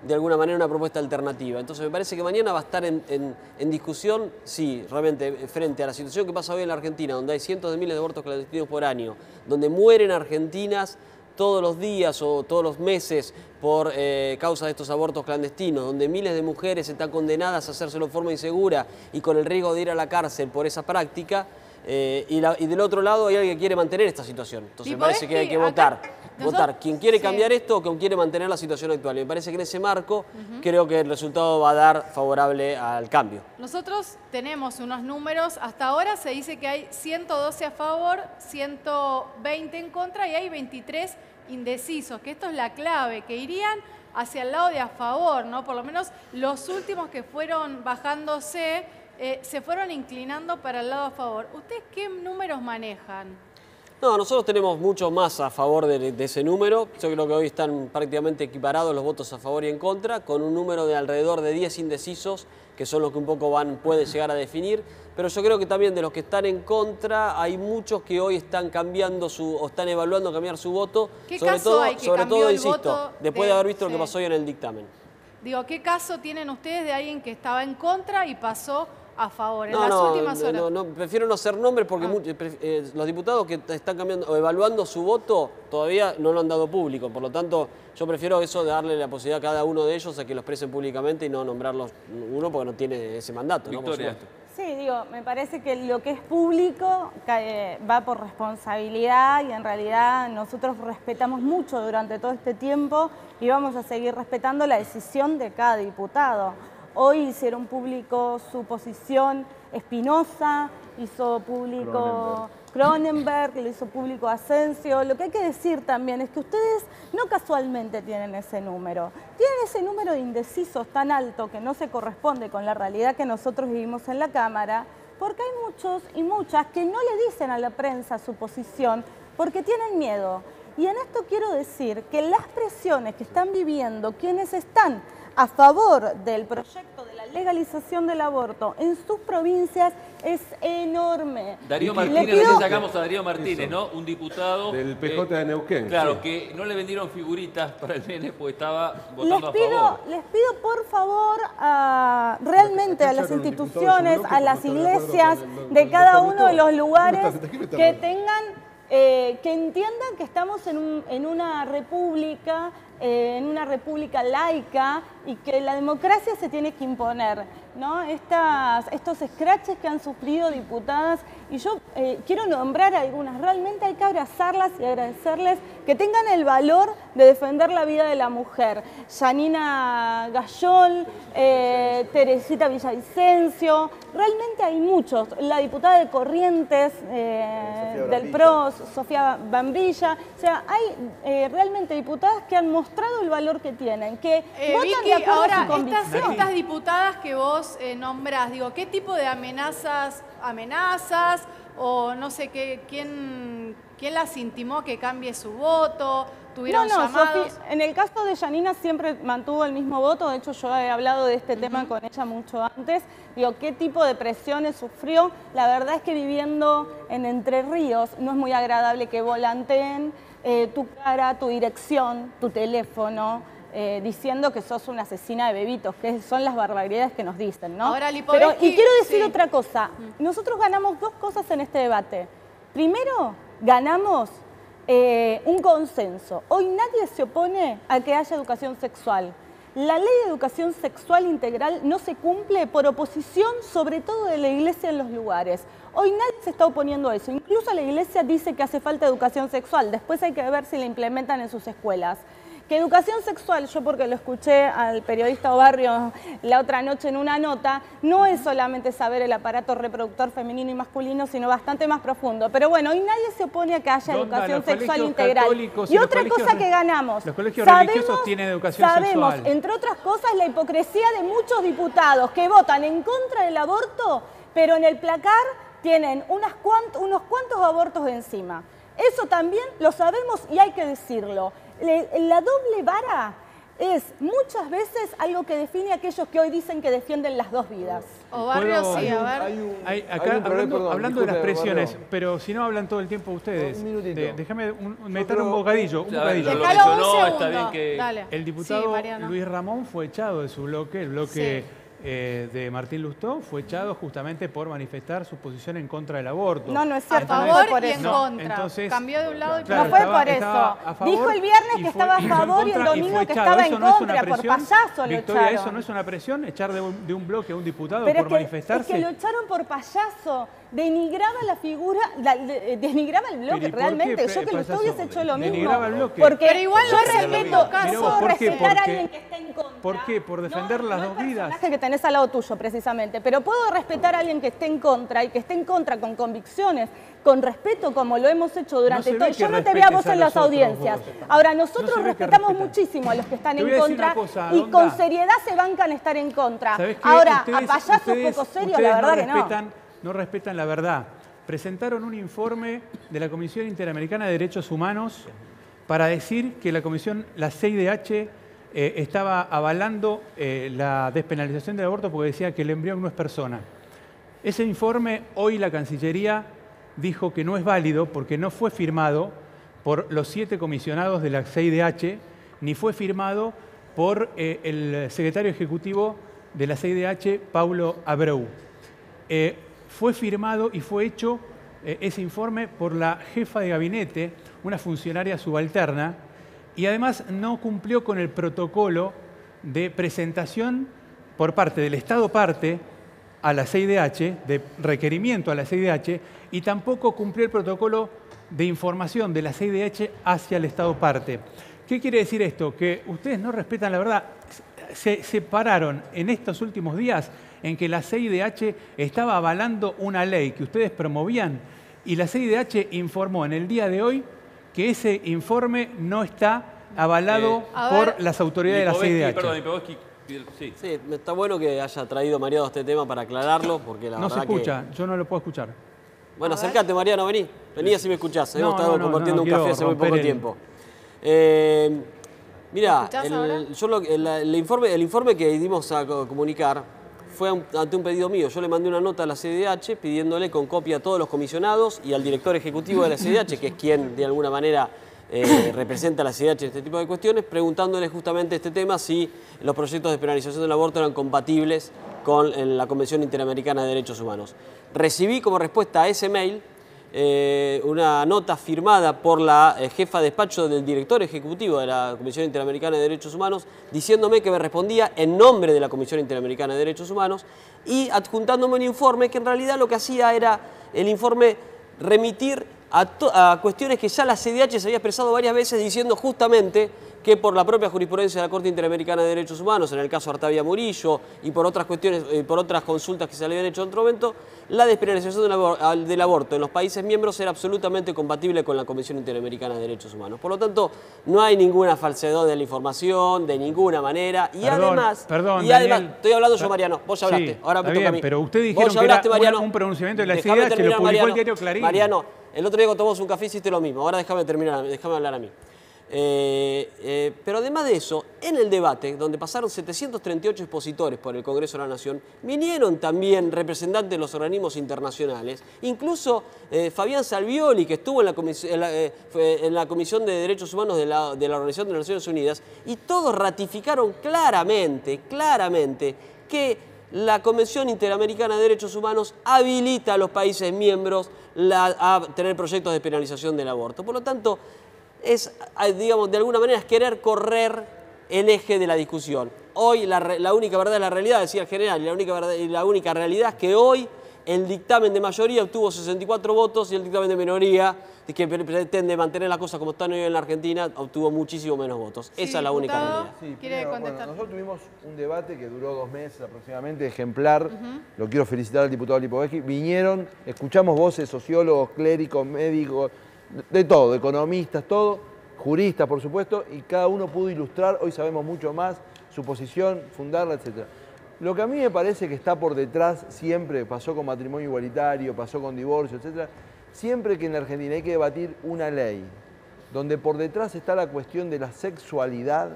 de alguna manera una propuesta alternativa. Entonces me parece que mañana va a estar en discusión, sí, realmente, frente a la situación que pasa hoy en la Argentina, donde hay cientos de miles de abortos clandestinos por año, donde mueren argentinas todos los días o todos los meses por causa de estos abortos clandestinos, donde miles de mujeres están condenadas a hacérselo de forma insegura y con el riesgo de ir a la cárcel por esa práctica, y del otro lado hay alguien que quiere mantener esta situación. Entonces me parece que hay que votar quién quiere cambiar esto o quién quiere mantener la situación actual. Y me parece que en ese marco creo que el resultado va a dar favorable al cambio. Nosotros tenemos unos números, hasta ahora se dice que hay 112 a favor, 120 en contra y hay 23 indecisos, que esto es la clave, que irían hacia el lado de a favor, ¿no? Por lo menos los últimos que fueron bajándose se fueron inclinando para el lado a favor. ¿Ustedes qué números manejan? No, nosotros tenemos mucho más a favor de ese número. Yo creo que hoy están prácticamente equiparados los votos a favor y en contra, con un número de alrededor de 10 indecisos, que son los que un poco pueden llegar a definir. Pero yo creo que también de los que están en contra, hay muchos que hoy están cambiando o están evaluando cambiar su voto. ¿Qué caso hay que cambió el voto después de haber visto lo que pasó hoy en el dictamen. Digo, ¿qué caso tienen ustedes de alguien que estaba en contra y pasó a favor en las últimas horas? No, prefiero no hacer nombres porque los diputados que están cambiando o evaluando su voto todavía no lo han dado público. Por lo tanto, yo prefiero eso de darle la posibilidad a cada uno de ellos a que lo expresen públicamente y no nombrarlos uno porque no tiene ese mandato. Victoria. ¿No? Por Sí, digo, me parece que lo que es público va por responsabilidad y en realidad nosotros respetamos mucho durante todo este tiempo y vamos a seguir respetando la decisión de cada diputado. Hoy hicieron público su posición Espinosa, hizo público Cronenberg, lo hizo público Asensio. Lo que hay que decir también es que ustedes no casualmente tienen ese número. Tienen ese número de indecisos tan alto que no se corresponde con la realidad que nosotros vivimos en la Cámara, porque hay muchos y muchas que no le dicen a la prensa su posición porque tienen miedo. Y en esto quiero decir que las presiones que están viviendo quienes están a favor del proyecto de la legalización del aborto en sus provincias es enorme. Darío Martínez, recién sacamos a Darío Martínez, ¿no? Un diputado del PJ de Neuquén. Claro, sí. que no le vendieron figuritas para el nene porque estaba votando a favor. Les pido por favor realmente a las instituciones, a las iglesias de cada uno de los lugares que tengan, que entiendan que estamos en una república laica y que la democracia se tiene que imponer, ¿no? Estos scratches que han sufrido diputadas, y yo quiero nombrar algunas, realmente hay que abrazarlas y agradecerles que tengan el valor de defender la vida de la mujer. Yanina Gayol, Teresita Villavicencio, realmente hay muchos, la diputada de Corrientes del PRO, Sofía Bambilla, o sea, hay realmente diputadas que han mostrado el valor que tienen, que votan Vicky, de acuerdo ahora, a su convicción. estas diputadas que vos nombrás, digo, ¿qué tipo de amenazas o no sé qué, quién las intimó que cambie su voto? ¿Tuvieron llamados? Sofía, en el caso de Yanina siempre mantuvo el mismo voto, de hecho yo he hablado de este tema con ella mucho antes. Digo, ¿qué tipo de presiones sufrió? La verdad es que viviendo en Entre Ríos no es muy agradable que volanteen tu cara, tu dirección, tu teléfono, diciendo que sos una asesina de bebitos, que son las barbaridades que nos dicen, ¿no? Ahora, y quiero decir otra cosa, nosotros ganamos dos cosas en este debate. Primero, ganamos un consenso. Hoy nadie se opone a que haya educación sexual. La ley de educación sexual integral no se cumple por oposición, sobre todo de la iglesia en los lugares. Hoy nadie se está oponiendo a eso. Incluso la iglesia dice que hace falta educación sexual. Después hay que ver si la implementan en sus escuelas. Que educación sexual, yo porque lo escuché al periodista Obarrio la otra noche en una nota, no es solamente saber el aparato reproductor femenino y masculino, sino bastante más profundo. Pero bueno, hoy nadie se opone a que haya educación sexual integral. Y otra cosa que ganamos, los colegios religiosos tienen educación sabemos, sexual. entre otras cosas, la hipocresía de muchos diputados que votan en contra del aborto, pero en el placar tienen unos cuantos abortos encima. Eso también lo sabemos y hay que decirlo. La doble vara es muchas veces algo que define a aquellos que hoy dicen que defienden las dos vidas. Obarrio, sí, a ver. Acá hablando de las presiones, pero si no hablan todo el tiempo ustedes. Déjame meter un bocadillo. Déjalo un segundo. Dale. El diputado Sí, Luis Ramón fue echado de su bloque, el bloque de Martín Lustó, fue echado justamente por manifestar su posición en contra del aborto. No es cierto. A favor por y eso. en contra. Entonces, cambió de un lado y claro, no fue por eso. Dijo el viernes que estaba a favor y el domingo que estaba en contra. Por payaso lo Victoria, echaron. ¿eso no es una presión? ¿Echar de un bloque a un diputado Pero por manifestarse? Es que lo echaron por payaso. Denigraba la figura, denigraba el bloque realmente. Yo que Lustó hubiese hecho lo mismo. Denigraba el bloque. Porque pero igual yo no respeto, puedo respetar a alguien que esté en contra. ¿Por qué? ¿Por defender las dos vidas? No el personaje que tenés al lado tuyo, precisamente. Pero puedo respetar a alguien que esté en contra y que esté en contra con convicciones, con respeto, como lo hemos hecho durante todo. Yo no te veo a vos en las audiencias. Ahora, nosotros respetamos muchísimo a los que están en contra y con seriedad se bancan estar en contra. Ahora, a payasos poco serios, la verdad que no. No respetan la verdad. Presentaron un informe de la Comisión Interamericana de Derechos Humanos para decir que la CIDH estaba avalando la despenalización del aborto porque decía que el embrión no es persona. Ese informe, hoy la Cancillería dijo que no es válido porque no fue firmado por los 7 comisionados de la CIDH, ni fue firmado por el secretario ejecutivo de la CIDH, Paulo Abreu. Fue firmado y fue hecho ese informe por la jefa de gabinete, una funcionaria subalterna, y además no cumplió con el protocolo de presentación por parte del Estado parte a la CIDH, de requerimiento a la CIDH, y tampoco cumplió el protocolo de información de la CIDH hacia el Estado parte. ¿Qué quiere decir esto? Que ustedes no respetan la verdad. Se pararon en estos últimos días en que la CIDH estaba avalando una ley que ustedes promovían y la CIDH informó en el día de hoy que ese informe no está avalado por las autoridades de la CIDH. Perdón, sí, está bueno que haya traído Mariano este tema para aclararlo, porque la no verdad se escucha, yo no lo puedo escuchar. Bueno, acércate, Mariano, vení así me escuchás. Hemos estado compartiendo un café hace muy poco tiempo. Mirá, el informe que dimos a comunicar fue ante un pedido mío. Yo le mandé una nota a la CIDH pidiéndole con copia a todos los comisionados y al director ejecutivo de la CIDH, que es quien de alguna manera representa a la CIDH en este tipo de cuestiones, preguntándole justamente este tema, si los proyectos de despenalización del aborto eran compatibles con la Convención Interamericana de Derechos Humanos. Recibí como respuesta a ese mail una nota firmada por la jefa de despacho del director ejecutivo de la Comisión Interamericana de Derechos Humanos, diciéndome que me respondía en nombre de la Comisión Interamericana de Derechos Humanos y adjuntándome un informe que en realidad lo que hacía era el informe remitir a cuestiones que ya la CIDH se había expresado varias veces diciendo justamente que por la propia jurisprudencia de la Corte Interamericana de Derechos Humanos, en el caso Artavia Murillo y por otras cuestiones, por otras consultas que se le habían hecho en otro momento, la despenalización del aborto en los países miembros era absolutamente compatible con la Convención Interamericana de Derechos Humanos. Por lo tanto, no hay ninguna falsedad de la información, de ninguna manera. Y además, estoy hablando yo, Mariano, vos ya hablaste, sí, ahora me toca a mí. Pero ustedes dijeron que era un pronunciamiento de la CIDH que lo publicó el diario Clarín. Mariano, el otro día cuando tomamos un café hiciste lo mismo, ahora déjame hablar a mí. Pero además de eso, en el debate, donde pasaron 738 expositores por el Congreso de la Nación, vinieron también representantes de los organismos internacionales, incluso Fabián Salvioli, que estuvo en la Comisión de Derechos Humanos de la Organización de las Naciones Unidas, y todos ratificaron claramente que la Convención Interamericana de Derechos Humanos habilita a los países miembros a tener proyectos de penalización del aborto. Por lo tanto, es, digamos, de alguna manera es querer correr el eje de la discusión. Hoy la única verdad es la realidad, decía el general, y la única realidad es que hoy el dictamen de mayoría obtuvo 64 votos y el dictamen de minoría, que pretende mantener las cosas como están hoy en la Argentina, obtuvo muchísimo menos votos. Sí, esa es la única realidad. Sí, primero, nosotros tuvimos un debate que duró 2 meses aproximadamente, ejemplar. Lo quiero felicitar al diputado Lipovetsky. Vinieron, escuchamos voces, sociólogos, clérigos, médicos, de todo, economistas, todo, juristas, por supuesto, y cada uno pudo ilustrar, hoy sabemos mucho más, su posición, fundarla, etc. Lo que a mí me parece que está por detrás siempre, pasó con matrimonio igualitario, pasó con divorcio, etc., siempre que en la Argentina hay que debatir una ley donde por detrás está la cuestión de la sexualidad,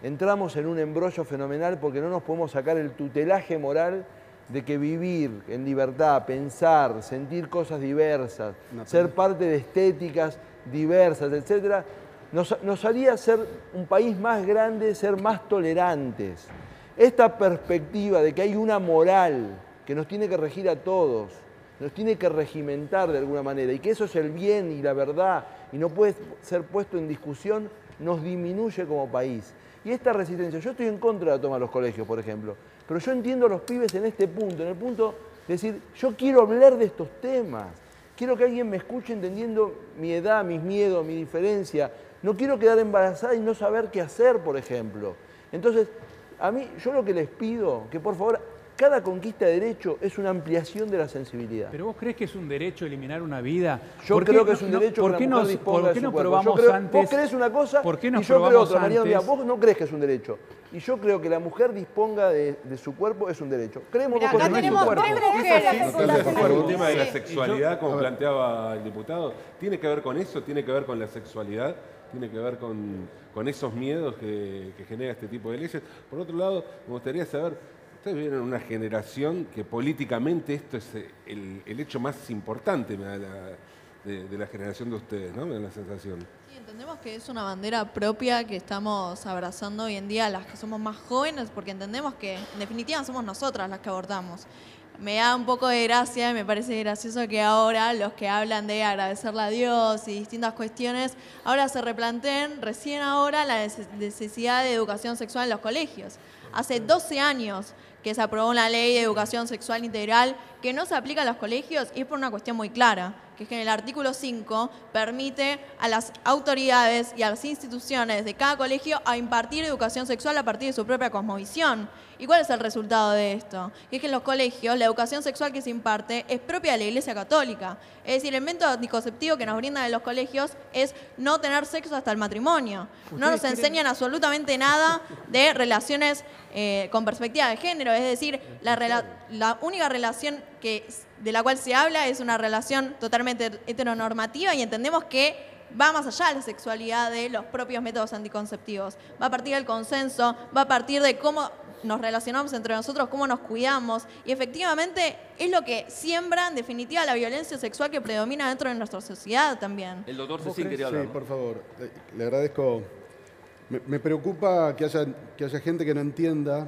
entramos en un embrollo fenomenal porque no nos podemos sacar el tutelaje moral de que vivir en libertad, pensar, sentir cosas diversas, ser parte de estéticas diversas, etc., nos haría ser un país más grande, ser más tolerantes. Esta perspectiva de que hay una moral que nos tiene que regir a todos, nos tiene que regimentar de alguna manera, y que eso es el bien y la verdad, y no puede ser puesto en discusión, nos disminuye como país. Y esta resistencia, yo estoy en contra de la toma de los colegios, por ejemplo, pero yo entiendo a los pibes en este punto, en el punto de decir, yo quiero hablar de estos temas, quiero que alguien me escuche entendiendo mi edad, mis miedos, mi diferencia, no quiero quedar embarazada y no saber qué hacer, por ejemplo. Entonces, a mí, yo lo que les pido, que por favor, cada conquista de derecho es una ampliación de la sensibilidad. ¿Pero vos crees que es un derecho eliminar una vida? Yo creo que es un derecho que la mujer disponga de su cuerpo. Vos crees una cosa y yo creo otra. Mariano, mira, vos no crees que es un derecho. Y yo creo que la mujer disponga de su cuerpo es un derecho. Creemos dos cosas. Acá tenemos 3 mujeres. El tema de la sexualidad, como planteaba el diputado, ¿tiene que ver con eso? ¿Tiene que ver con la sexualidad? ¿Tiene que ver con esos miedos que genera este tipo de leyes? Por otro lado, me gustaría saber, ustedes vienen en una generación que políticamente esto es el hecho más importante de la generación de ustedes, ¿no? Me da la sensación. Sí, entendemos que es una bandera propia que estamos abrazando hoy en día las que somos más jóvenes, porque entendemos que en definitiva somos nosotras las que abortamos. Me da un poco de gracia y me parece gracioso que ahora los que hablan de agradecerle a Dios y distintas cuestiones, ahora se replanteen recién ahora la necesidad de educación sexual en los colegios. Hace 12 años que se aprobó una ley de educación sexual integral que no se aplica a los colegios y es por una cuestión muy clara, que es que en el artículo 5 permite a las autoridades y a las instituciones de cada colegio a impartir educación sexual a partir de su propia cosmovisión. ¿Y cuál es el resultado de esto? Y es que en los colegios la educación sexual que se imparte es propia de la Iglesia Católica. Es decir, el método anticonceptivo que nos brindan en los colegios es no tener sexo hasta el matrimonio. No nos enseñan absolutamente nada de relaciones con perspectiva de género. Es decir, la única relación de la cual se habla es una relación totalmente heteronormativa y entendemos que va más allá de la sexualidad de los propios métodos anticonceptivos. Va a partir del consenso, va a partir de cómo nos relacionamos entre nosotros, cómo nos cuidamos. Y efectivamente es lo que siembra, en definitiva, la violencia sexual que predomina dentro de nuestra sociedad también. El doctor Cecín quería hablar. Sí, por favor. Le agradezco. Me preocupa que haya gente que no entienda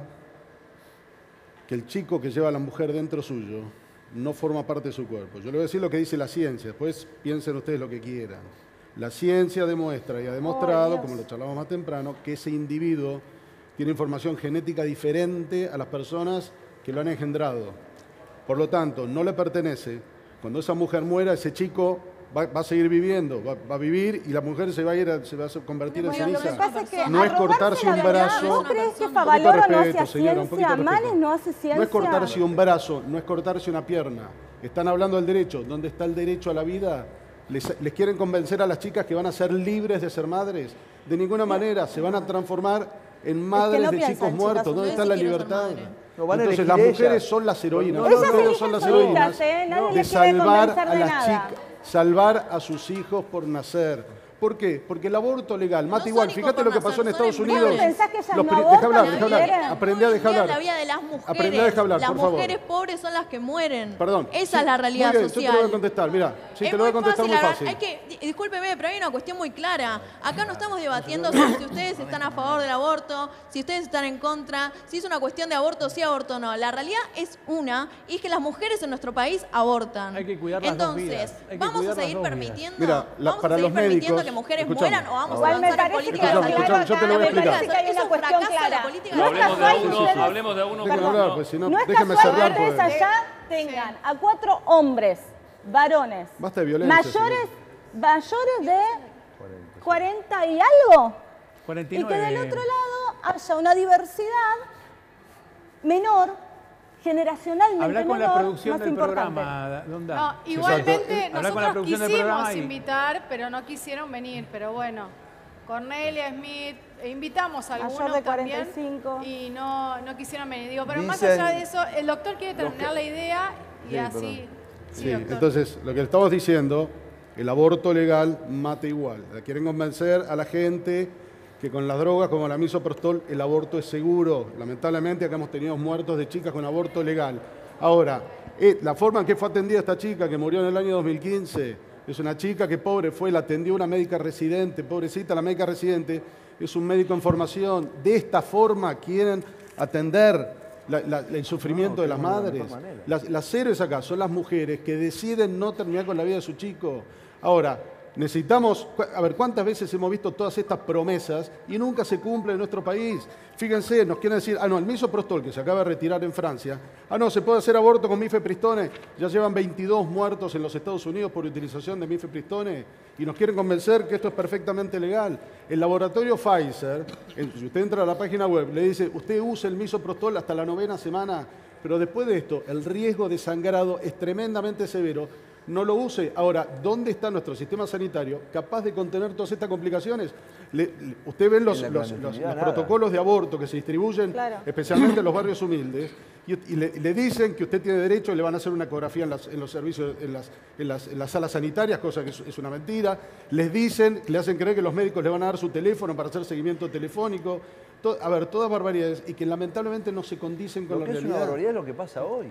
que el chico que lleva a la mujer dentro suyo no forma parte de su cuerpo. Yo le voy a decir lo que dice la ciencia, después piensen ustedes lo que quieran. La ciencia demuestra y ha demostrado, como lo charlamos más temprano, que ese individuo tiene información genética diferente a las personas que lo han engendrado. Por lo tanto, no le pertenece. Cuando esa mujer muera, ese chico va a seguir viviendo, va a vivir y la mujer se va a convertir en ceniza. No es cortarse un brazo. ¿No crees que Favaloro no hace ciencia? Manes no hace ciencia. No es cortarse un brazo, no es cortarse una pierna. Están hablando del derecho. ¿Dónde está el derecho a la vida? ¿Les quieren convencer a las chicas que van a ser libres de ser madres? De ninguna manera, se van a transformar en madres de chicos muertos. ¿Dónde está la libertad? Entonces las mujeres son las heroínas. Ellas son las heroínas de salvar a las chicas, salvar a sus hijos por nacer. ¿Por qué? Porque el aborto legal mata igual. Fíjate lo que pasó en Estados Unidos. Deja hablar. Aprende a dejar hablar. La vida de las mujeres. Aprende a dejar hablar, por favor. Las mujeres pobres son las que mueren. Perdón. Esa es la realidad social. Yo te lo voy a contestar, mira. Sí, te lo voy a contestar muy fácil. Discúlpeme, pero hay una cuestión muy clara. Acá no estamos debatiendo sobre si ustedes están a favor del aborto, si ustedes están en contra, si es una cuestión de aborto, sí aborto no. La realidad es una, y es que las mujeres en nuestro país abortan. Hay que cuidar las dos vidas. Entonces, vamos a seguir permitiendo, para los médicos, que mujeres mueran. O vamos a avanzar en política. Yo te lo voy a explicar. Hay una cuestión clara. Hablemos de uno. Hablar, pues, si no, no es déjeme casual cerrar. que ustedes allá tengan a 4 hombres, varones, basta de violencia, mayores de 40 y algo. 49. Y que del otro lado haya una diversidad menor, generacionalmente Habla con menor, la producción más del importante. programa, Donda. No, igualmente nosotros quisimos y... invitar, pero no quisieron venir. Pero bueno, Cornelia, Smith, invitamos a algunos de también 45. y no quisieron venir. Digo, pero más allá de eso, el doctor quiere terminar la idea y sí, así... Sí, entonces, lo que estamos diciendo, el aborto legal mata igual. Quieren convencer a la gente que con las drogas como la misoprostol el aborto es seguro. Lamentablemente acá hemos tenido muertos de chicas con aborto legal. Ahora, la forma en que fue atendida esta chica que murió en el año 2015, es una chica que pobre fue, la atendió una médica residente, pobrecita la médica residente, es un médico en formación. De esta forma quieren atender el sufrimiento de las madres. Las héroes acá son las mujeres que deciden no terminar con la vida de su chico. Ahora, necesitamos, a ver, ¿cuántas veces hemos visto todas estas promesas y nunca se cumple en nuestro país? Fíjense, nos quieren decir, no, el misoprostol que se acaba de retirar en Francia, no, se puede hacer aborto con mifepristone, ya llevan 22 muertos en los Estados Unidos por utilización de mifepristone y nos quieren convencer que esto es perfectamente legal. El laboratorio Pfizer, si usted entra a la página web, le dice, usted usa el misoprostol hasta la 9ª semana, pero después de esto, el riesgo de sangrado es tremendamente severo. No lo use. Ahora, ¿dónde está nuestro sistema sanitario capaz de contener todas estas complicaciones? Usted ve los protocolos de aborto que se distribuyen, especialmente en los barrios humildes, y le dicen que usted tiene derecho y le van a hacer una ecografía en los servicios, en las salas sanitarias, cosa que es una mentira. Les dicen, le hacen creer que los médicos le van a dar su teléfono para hacer seguimiento telefónico. A ver, todas barbaridades y que lamentablemente no se condicen con la realidad. Es una barbaridad lo que pasa hoy.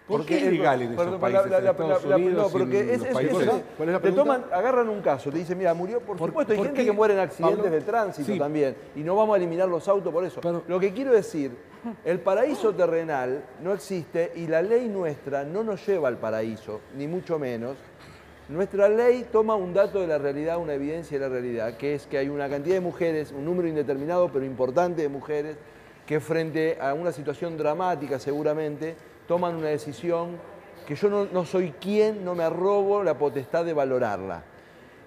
Porque es legal en esos países, en Estados Unidos, ¿Cuál es la pregunta? Agarran un caso, te dicen, mira, murió, por supuesto, hay gente que muere en accidentes de tránsito también, y no vamos a eliminar los autos por eso. Lo que quiero decir, el paraíso terrenal no existe y la ley nuestra no nos lleva al paraíso, ni mucho menos. Nuestra ley toma un dato de la realidad, una evidencia de la realidad, que es que hay una cantidad de mujeres, un número indeterminado pero importante de mujeres, que frente a una situación dramática seguramente, toman una decisión que yo no soy quien, no me arrobo la potestad de valorarla.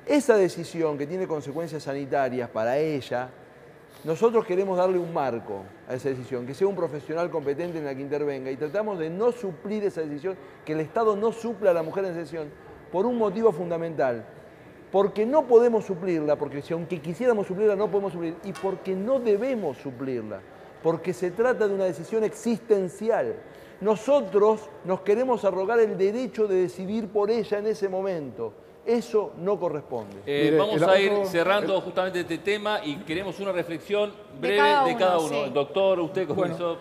Esa decisión que tiene consecuencias sanitarias para ella, nosotros queremos darle un marco a esa decisión, que sea un profesional competente en la que intervenga y tratamos de no suplir esa decisión, que el Estado no supla a la mujer en esa decisión, por un motivo fundamental. Porque no podemos suplirla, porque si aunque quisiéramos suplirla no podemos suplir, y porque no debemos suplirla, porque se trata de una decisión existencial. Nosotros nos queremos arrogar el derecho de decidir por ella en ese momento. Eso no corresponde. Vamos a ir cerrando justamente este tema y queremos una reflexión breve de cada uno. Sí. Doctor, usted comenzó.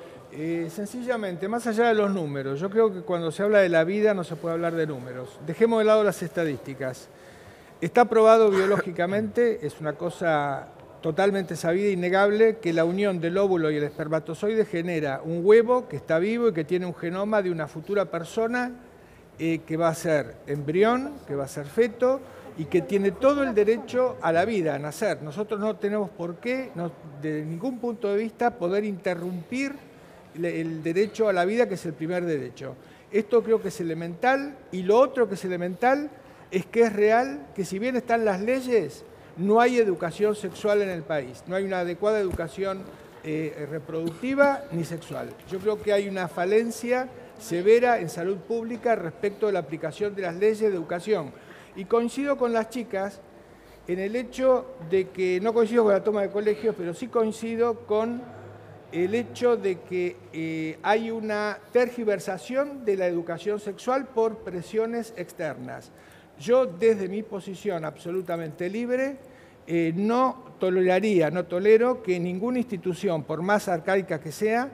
Sencillamente, más allá de los números, yo creo que cuando se habla de la vida no se puede hablar de números. Dejemos de lado las estadísticas. Está probado biológicamente, es una cosa totalmente sabida, innegable, que la unión del óvulo y el espermatozoide genera un huevo que está vivo y que tiene un genoma de una futura persona que va a ser embrión, que va a ser feto y que tiene todo el derecho a la vida, a nacer. Nosotros no tenemos por qué, de ningún punto de vista, poder interrumpir el derecho a la vida, que es el primer derecho. Esto creo que es elemental, y lo otro que es elemental es que es real que si bien están las leyes, no hay educación sexual en el país, no hay una adecuada educación reproductiva ni sexual. Yo creo que hay una falencia severa en salud pública respecto de la aplicación de las leyes de educación. Y coincido con las chicas en el hecho de que, no coincido con la toma de colegios, pero sí coincido con el hecho de que hay una tergiversación de la educación sexual por presiones externas. Yo, desde mi posición absolutamente libre, no tolero que ninguna institución, por más arcaica que sea,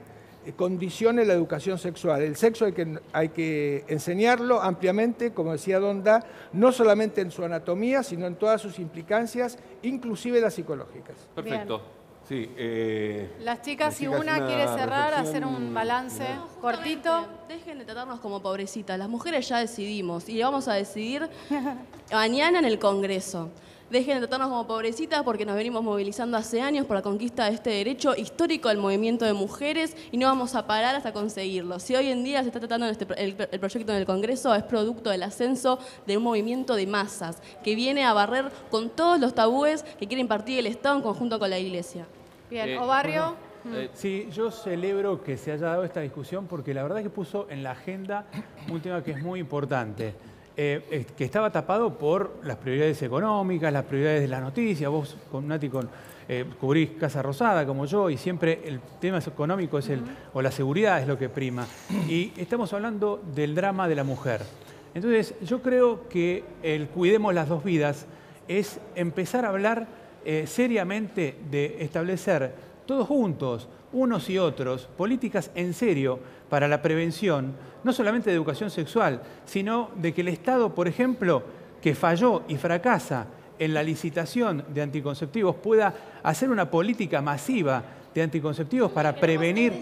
condicione la educación sexual. El sexo hay que enseñarlo ampliamente, como decía Donda, no solamente en su anatomía, sino en todas sus implicancias, inclusive las psicológicas. Perfecto. Sí, las chicas, si una quiere cerrar, hacer un balance cortito. Dejen de tratarnos como pobrecitas. Las mujeres ya decidimos y vamos a decidir mañana en el Congreso. Dejen de tratarnos como pobrecitas porque nos venimos movilizando hace años por la conquista de este derecho histórico del movimiento de mujeres y no vamos a parar hasta conseguirlo. Si hoy en día se está tratando el proyecto en el Congreso, es producto del ascenso de un movimiento de masas que viene a barrer con todos los tabúes que quiere impartir el Estado en conjunto con la Iglesia. Bien, Obarrio. Sí, yo celebro que se haya dado esta discusión porque la verdad es que puso en la agenda un tema que es muy importante. Que estaba tapado por las prioridades económicas, las prioridades de las noticias. Vos, Nati, cubrís Casa Rosada como yo y siempre el tema económico es o la seguridad es lo que prima. Y estamos hablando del drama de la mujer. Entonces, yo creo que el cuidemos las dos vidas es empezar a hablar seriamente de establecer todos juntos, unos y otros, políticas en serio para la prevención, no solamente de educación sexual, sino de que el Estado, por ejemplo, que falló y fracasa en la licitación de anticonceptivos, pueda hacer una política masiva de anticonceptivos para prevenir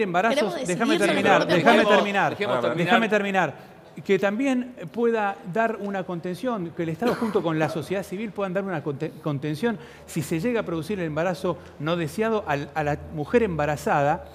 embarazos. Déjame terminar. Que también pueda dar una contención, que el Estado junto con la sociedad civil puedan dar una contención si se llega a producir el embarazo no deseado a la mujer embarazada.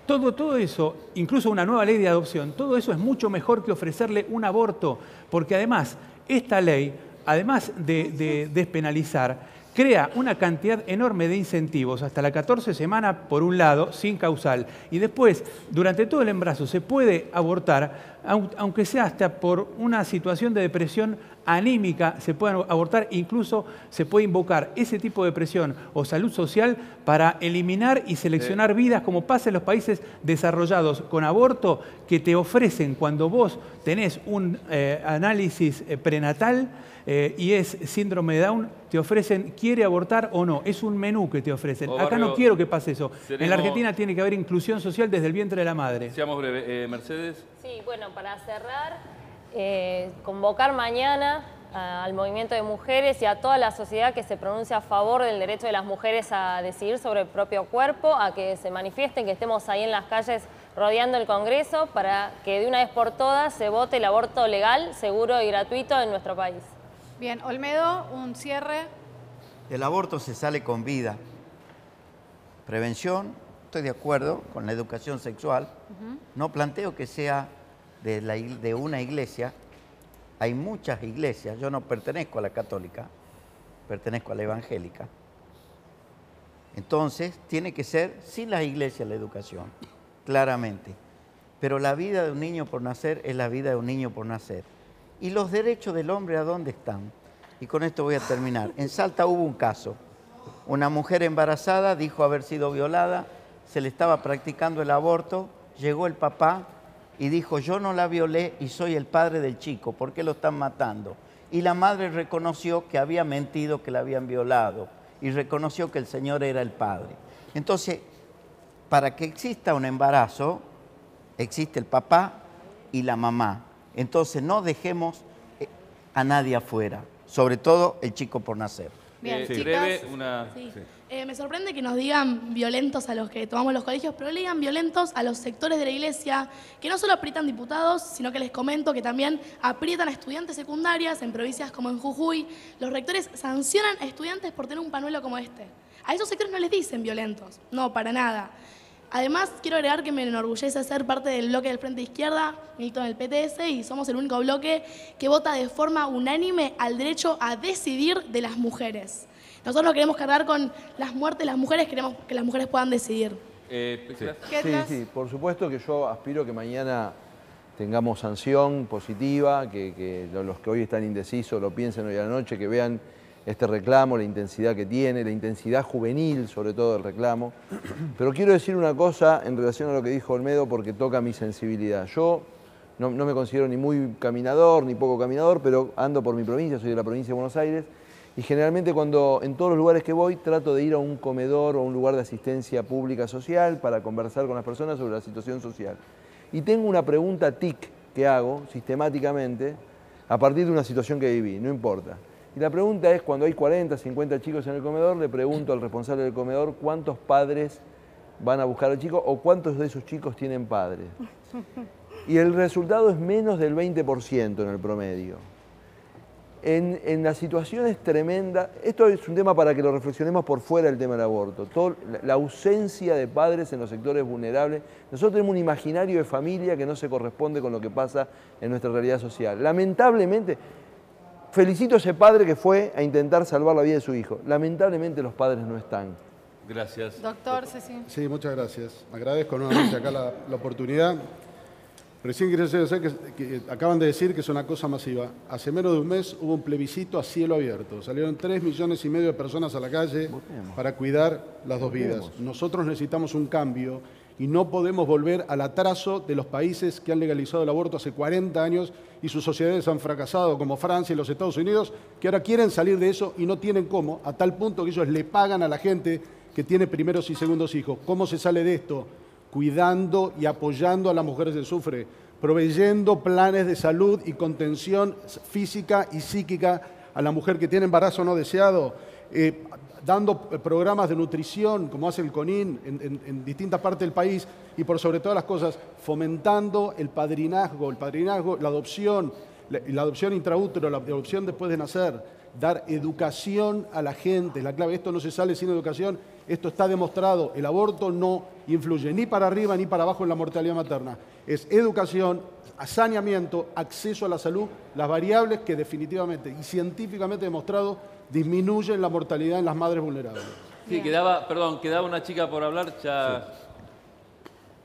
Todo eso, incluso una nueva ley de adopción, todo eso es mucho mejor que ofrecerle un aborto, porque además esta ley, además de despenalizar, crea una cantidad enorme de incentivos, hasta la 14 semana por un lado, sin causal, y después, durante todo el embarazo, se puede abortar, aunque sea hasta por una situación de depresión anímica, se puede abortar, incluso se puede invocar ese tipo de depresión o salud social para eliminar y seleccionar vidas, como pasa en los países desarrollados con aborto, que te ofrecen cuando vos tenés un análisis prenatal, y es síndrome de Down, te ofrecen, ¿quiere abortar o no? Es un menú que te ofrecen. Acá no quiero que pase eso. En la Argentina tiene que haber inclusión social desde el vientre de la madre. Seamos breves. Mercedes. Sí, bueno, para cerrar, convocar mañana al movimiento de mujeres y a toda la sociedad que se pronuncia a favor del derecho de las mujeres a decidir sobre el propio cuerpo, a que se manifiesten, que estemos ahí en las calles rodeando el Congreso para que de una vez por todas se vote el aborto legal, seguro y gratuito en nuestro país. Bien, Olmedo, un cierre. Del aborto se sale con vida. Prevención, estoy de acuerdo con la educación sexual. No planteo que sea de una iglesia. Hay muchas iglesias. Yo no pertenezco a la católica, pertenezco a la evangélica. Entonces, tiene que ser sin las iglesias la educación, claramente. Pero la vida de un niño por nacer es la vida de un niño por nacer. ¿Y los derechos del hombre a dónde están? Y con esto voy a terminar. En Salta hubo un caso. Una mujer embarazada dijo haber sido violada, se le estaba practicando el aborto, llegó el papá y dijo, yo no la violé y soy el padre del chico, ¿por qué lo están matando? y la madre reconoció que había mentido, que la habían violado y reconoció que el señor era el padre. Entonces, para que exista un embarazo, existe el papá y la mamá. Entonces, no dejemos a nadie afuera, sobre todo el chico por nacer. Bien, chicas. Breve, una... Sí. Me sorprende que nos digan violentos a los que tomamos los colegios, pero le digan violentos a los sectores de la iglesia, que no solo aprietan diputados, sino que les comento que también aprietan a estudiantes secundarias en provincias como en Jujuy. Los rectores sancionan a estudiantes por tener un pañuelo como este. A esos sectores no les dicen violentos, no, para nada. Además, quiero agregar que me enorgullece ser parte del bloque del Frente de Izquierda, milito en el PTS, y somos el único bloque que vota de forma unánime al derecho a decidir de las mujeres. Nosotros no queremos cargar con las muertes de las mujeres, queremos que las mujeres puedan decidir. Sí, por supuesto que yo aspiro que mañana tengamos sanción positiva, que los que hoy están indecisos lo piensen hoy a la noche, que vean este reclamo, la intensidad que tiene, la intensidad juvenil sobre todo del reclamo. Pero quiero decir una cosa en relación a lo que dijo Olmedo porque toca mi sensibilidad. Yo no me considero ni muy caminador ni poco caminador, pero ando por mi provincia, soy de la provincia de Buenos Aires, y generalmente cuando en todos los lugares que voy trato de ir a un comedor o a un lugar de asistencia pública social para conversar con las personas sobre la situación social. Y tengo una pregunta TIC que hago sistemáticamente a partir de una situación que viví, no importa. Y la pregunta es, cuando hay 40, 50 chicos en el comedor, le pregunto al responsable del comedor cuántos padres van a buscar al chico o cuántos de esos chicos tienen padres. Y el resultado es menos del 20% en el promedio. En las situaciones tremendas, esto es un tema para que lo reflexionemos por fuera del tema del aborto, la ausencia de padres en los sectores vulnerables. Nosotros tenemos un imaginario de familia que no se corresponde con lo que pasa en nuestra realidad social. Lamentablemente, felicito a ese padre que fue a intentar salvar la vida de su hijo. Lamentablemente los padres no están. Gracias. Doctor Ceci. Sí, muchas gracias. Agradezco nuevamente acá la oportunidad. Recién quería decir que acaban de decir que es una cosa masiva. Hace menos de un mes hubo un plebiscito a cielo abierto. Salieron 3,5 millones de personas a la calle para cuidar las dos vidas. Nosotros necesitamos un cambio y no podemos volver al atraso de los países que han legalizado el aborto hace 40 años y sus sociedades han fracasado, como Francia y los Estados Unidos, que ahora quieren salir de eso y no tienen cómo, a tal punto que ellos le pagan a la gente que tiene primeros y segundos hijos. ¿Cómo se sale de esto? Cuidando y apoyando a las mujeres que sufren, proveyendo planes de salud y contención física y psíquica a la mujer que tiene embarazo no deseado, dando programas de nutrición, como hace el CONIN en distintas partes del país, y por sobre todas las cosas, fomentando el padrinazgo, la adopción intraútero, la adopción después de nacer, dar educación a la gente, es la clave. Esto no se sale sin educación, esto está demostrado. El aborto no influye ni para arriba ni para abajo en la mortalidad materna. Es educación, saneamiento, acceso a la salud, las variables que definitivamente y científicamente demostrado disminuyen la mortalidad en las madres vulnerables. Sí, quedaba una chica por hablar, ya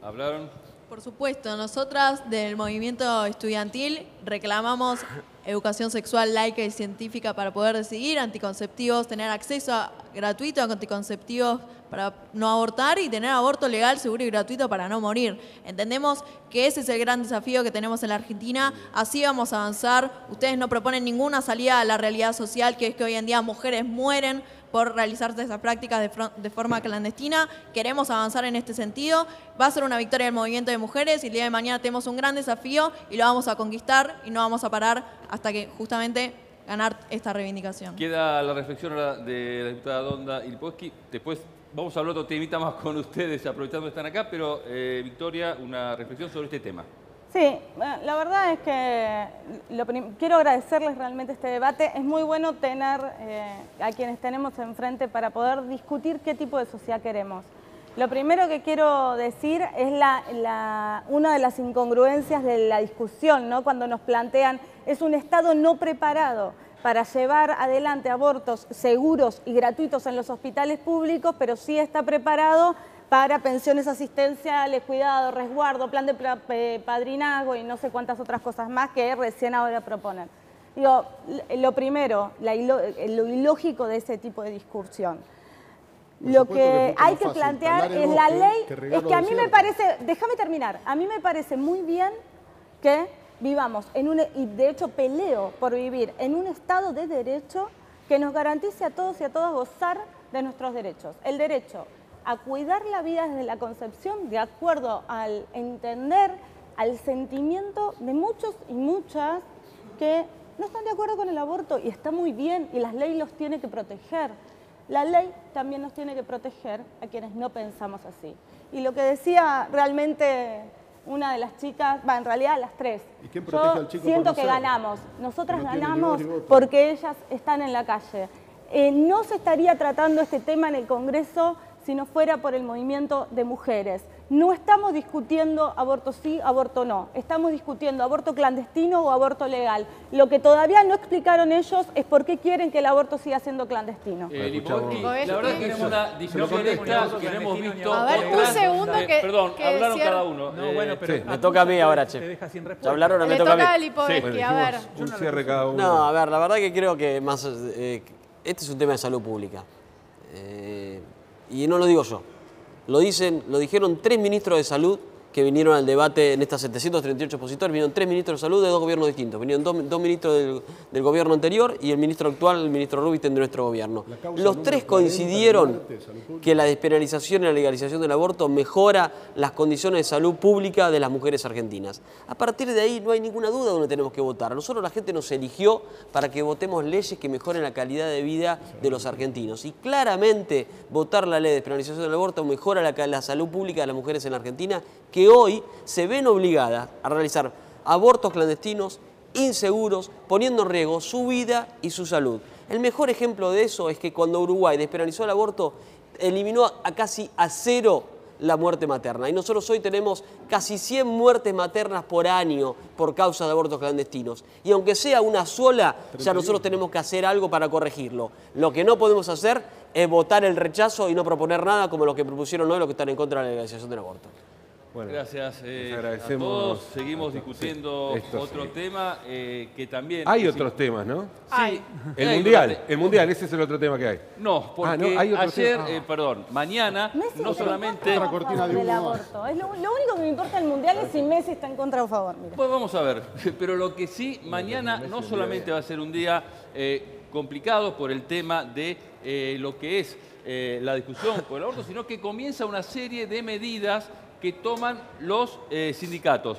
hablaron. Por supuesto, nosotras del movimiento estudiantil reclamamos educación sexual laica y científica para poder decidir, anticonceptivos, tener acceso gratuito a anticonceptivos para no abortar y tener aborto legal, seguro y gratuito para no morir. Entendemos que ese es el gran desafío que tenemos en la Argentina, así vamos a avanzar. Ustedes no proponen ninguna salida a la realidad social, que es que hoy en día mujeres mueren por realizarse esas prácticas de forma clandestina. Queremos avanzar en este sentido. Va a ser una victoria del movimiento de mujeres y el día de mañana tenemos un gran desafío y lo vamos a conquistar y no vamos a parar hasta que justamente ganar esta reivindicación. Queda la reflexión ahora de la diputada Donda Lipovetsky. Después vamos a hablar otro temita más con ustedes, aprovechando que están acá, pero Victoria, una reflexión sobre este tema. Sí, la verdad es que quiero agradecerles realmente este debate. Es muy bueno tener a quienes tenemos enfrente para poder discutir qué tipo de sociedad queremos. Lo primero que quiero decir es una de las incongruencias de la discusión, ¿no? Cuando nos plantean, es un Estado no preparado para llevar adelante abortos seguros y gratuitos en los hospitales públicos, pero sí está preparado para pensiones asistenciales, cuidado, resguardo, plan de padrinazgo y no sé cuántas otras cosas más que recién ahora proponen. Digo, lo primero, lo ilógico de ese tipo de discusión. Lo que hay que plantear es la ley, es que a mí me parece, déjame terminar, a mí me parece muy bien que vivamos y de hecho peleo por vivir en un Estado de derecho que nos garantice a todos y a todas gozar de nuestros derechos. El derecho a cuidar la vida desde la concepción de acuerdo al entender, al sentimiento de muchos y muchas que no están de acuerdo con el aborto y está muy bien y la ley los tiene que proteger. La ley también nos tiene que proteger a quienes no pensamos así. Y lo que decía realmente una de las chicas, en realidad las tres, ¿Y quién protege al chico siento por que nacer? ganamos. Nosotras No tiene ni ganamos voz ni voto. porque ellas están en la calle. No se estaría tratando este tema en el Congreso si no fuera por el movimiento de mujeres. No estamos discutiendo aborto sí, aborto no. Estamos discutiendo aborto clandestino o aborto legal. Lo que todavía no explicaron ellos es por qué quieren que el aborto siga siendo clandestino. Lipovetsky, la verdad que tenemos una discusión esta que no hemos visto. A ver, un segundo Perdón, que hablaron cierre. cada uno. No, bueno, pero Me toca a mí ahora, te che. deja sin ¿Ya respuesta. hablaron o me Le toca a mí? toca a Lipovetsky, a ver. Un cierre cada uno. No, a ver, la verdad que creo que más este es un tema de salud pública. Y no lo digo yo. Lo dijeron 3 ministros de salud que vinieron al debate en estas 738 opositores. Vinieron 3 ministros de salud de 2 gobiernos distintos. Vinieron dos ministros del gobierno anterior y el ministro actual, el ministro Rubinstein, de nuestro gobierno. Los 3 coincidieron que la despenalización y la legalización del aborto mejora las condiciones de salud pública de las mujeres argentinas. A partir de ahí no hay ninguna duda donde tenemos que votar. A nosotros la gente nos eligió para que votemos leyes que mejoren la calidad de vida de los argentinos. Y claramente votar la ley de despenalización del aborto mejora la salud pública de las mujeres en la Argentina, que hoy se ven obligadas a realizar abortos clandestinos, inseguros, poniendo en riesgo su vida y su salud. El mejor ejemplo de eso es que cuando Uruguay despenalizó el aborto, eliminó casi a 0 la muerte materna. Y nosotros hoy tenemos casi 100 muertes maternas por año por causa de abortos clandestinos. Y aunque sea una sola, ya nosotros tenemos que hacer algo para corregirlo. Lo que no podemos hacer es votar el rechazo y no proponer nada como los que propusieron hoy los que están en contra de la legalización del aborto. Bueno, Gracias agradecemos. a todos. Seguimos discutiendo otro tema que también... Hay otros temas, ¿no? Sí. El mundial, ese es el otro tema que hay. No, porque ¿no? ¿Hay otro ayer, tema? mañana, no solamente... del aborto. Es lo único que me importa del Mundial es si Messi está en contra o a favor. Mira. Pues vamos a ver, pero lo que sí, mañana no solamente va a ser un día complicado por el tema de lo que es la discusión por el aborto, sino que comienza una serie de medidas que toman los sindicatos.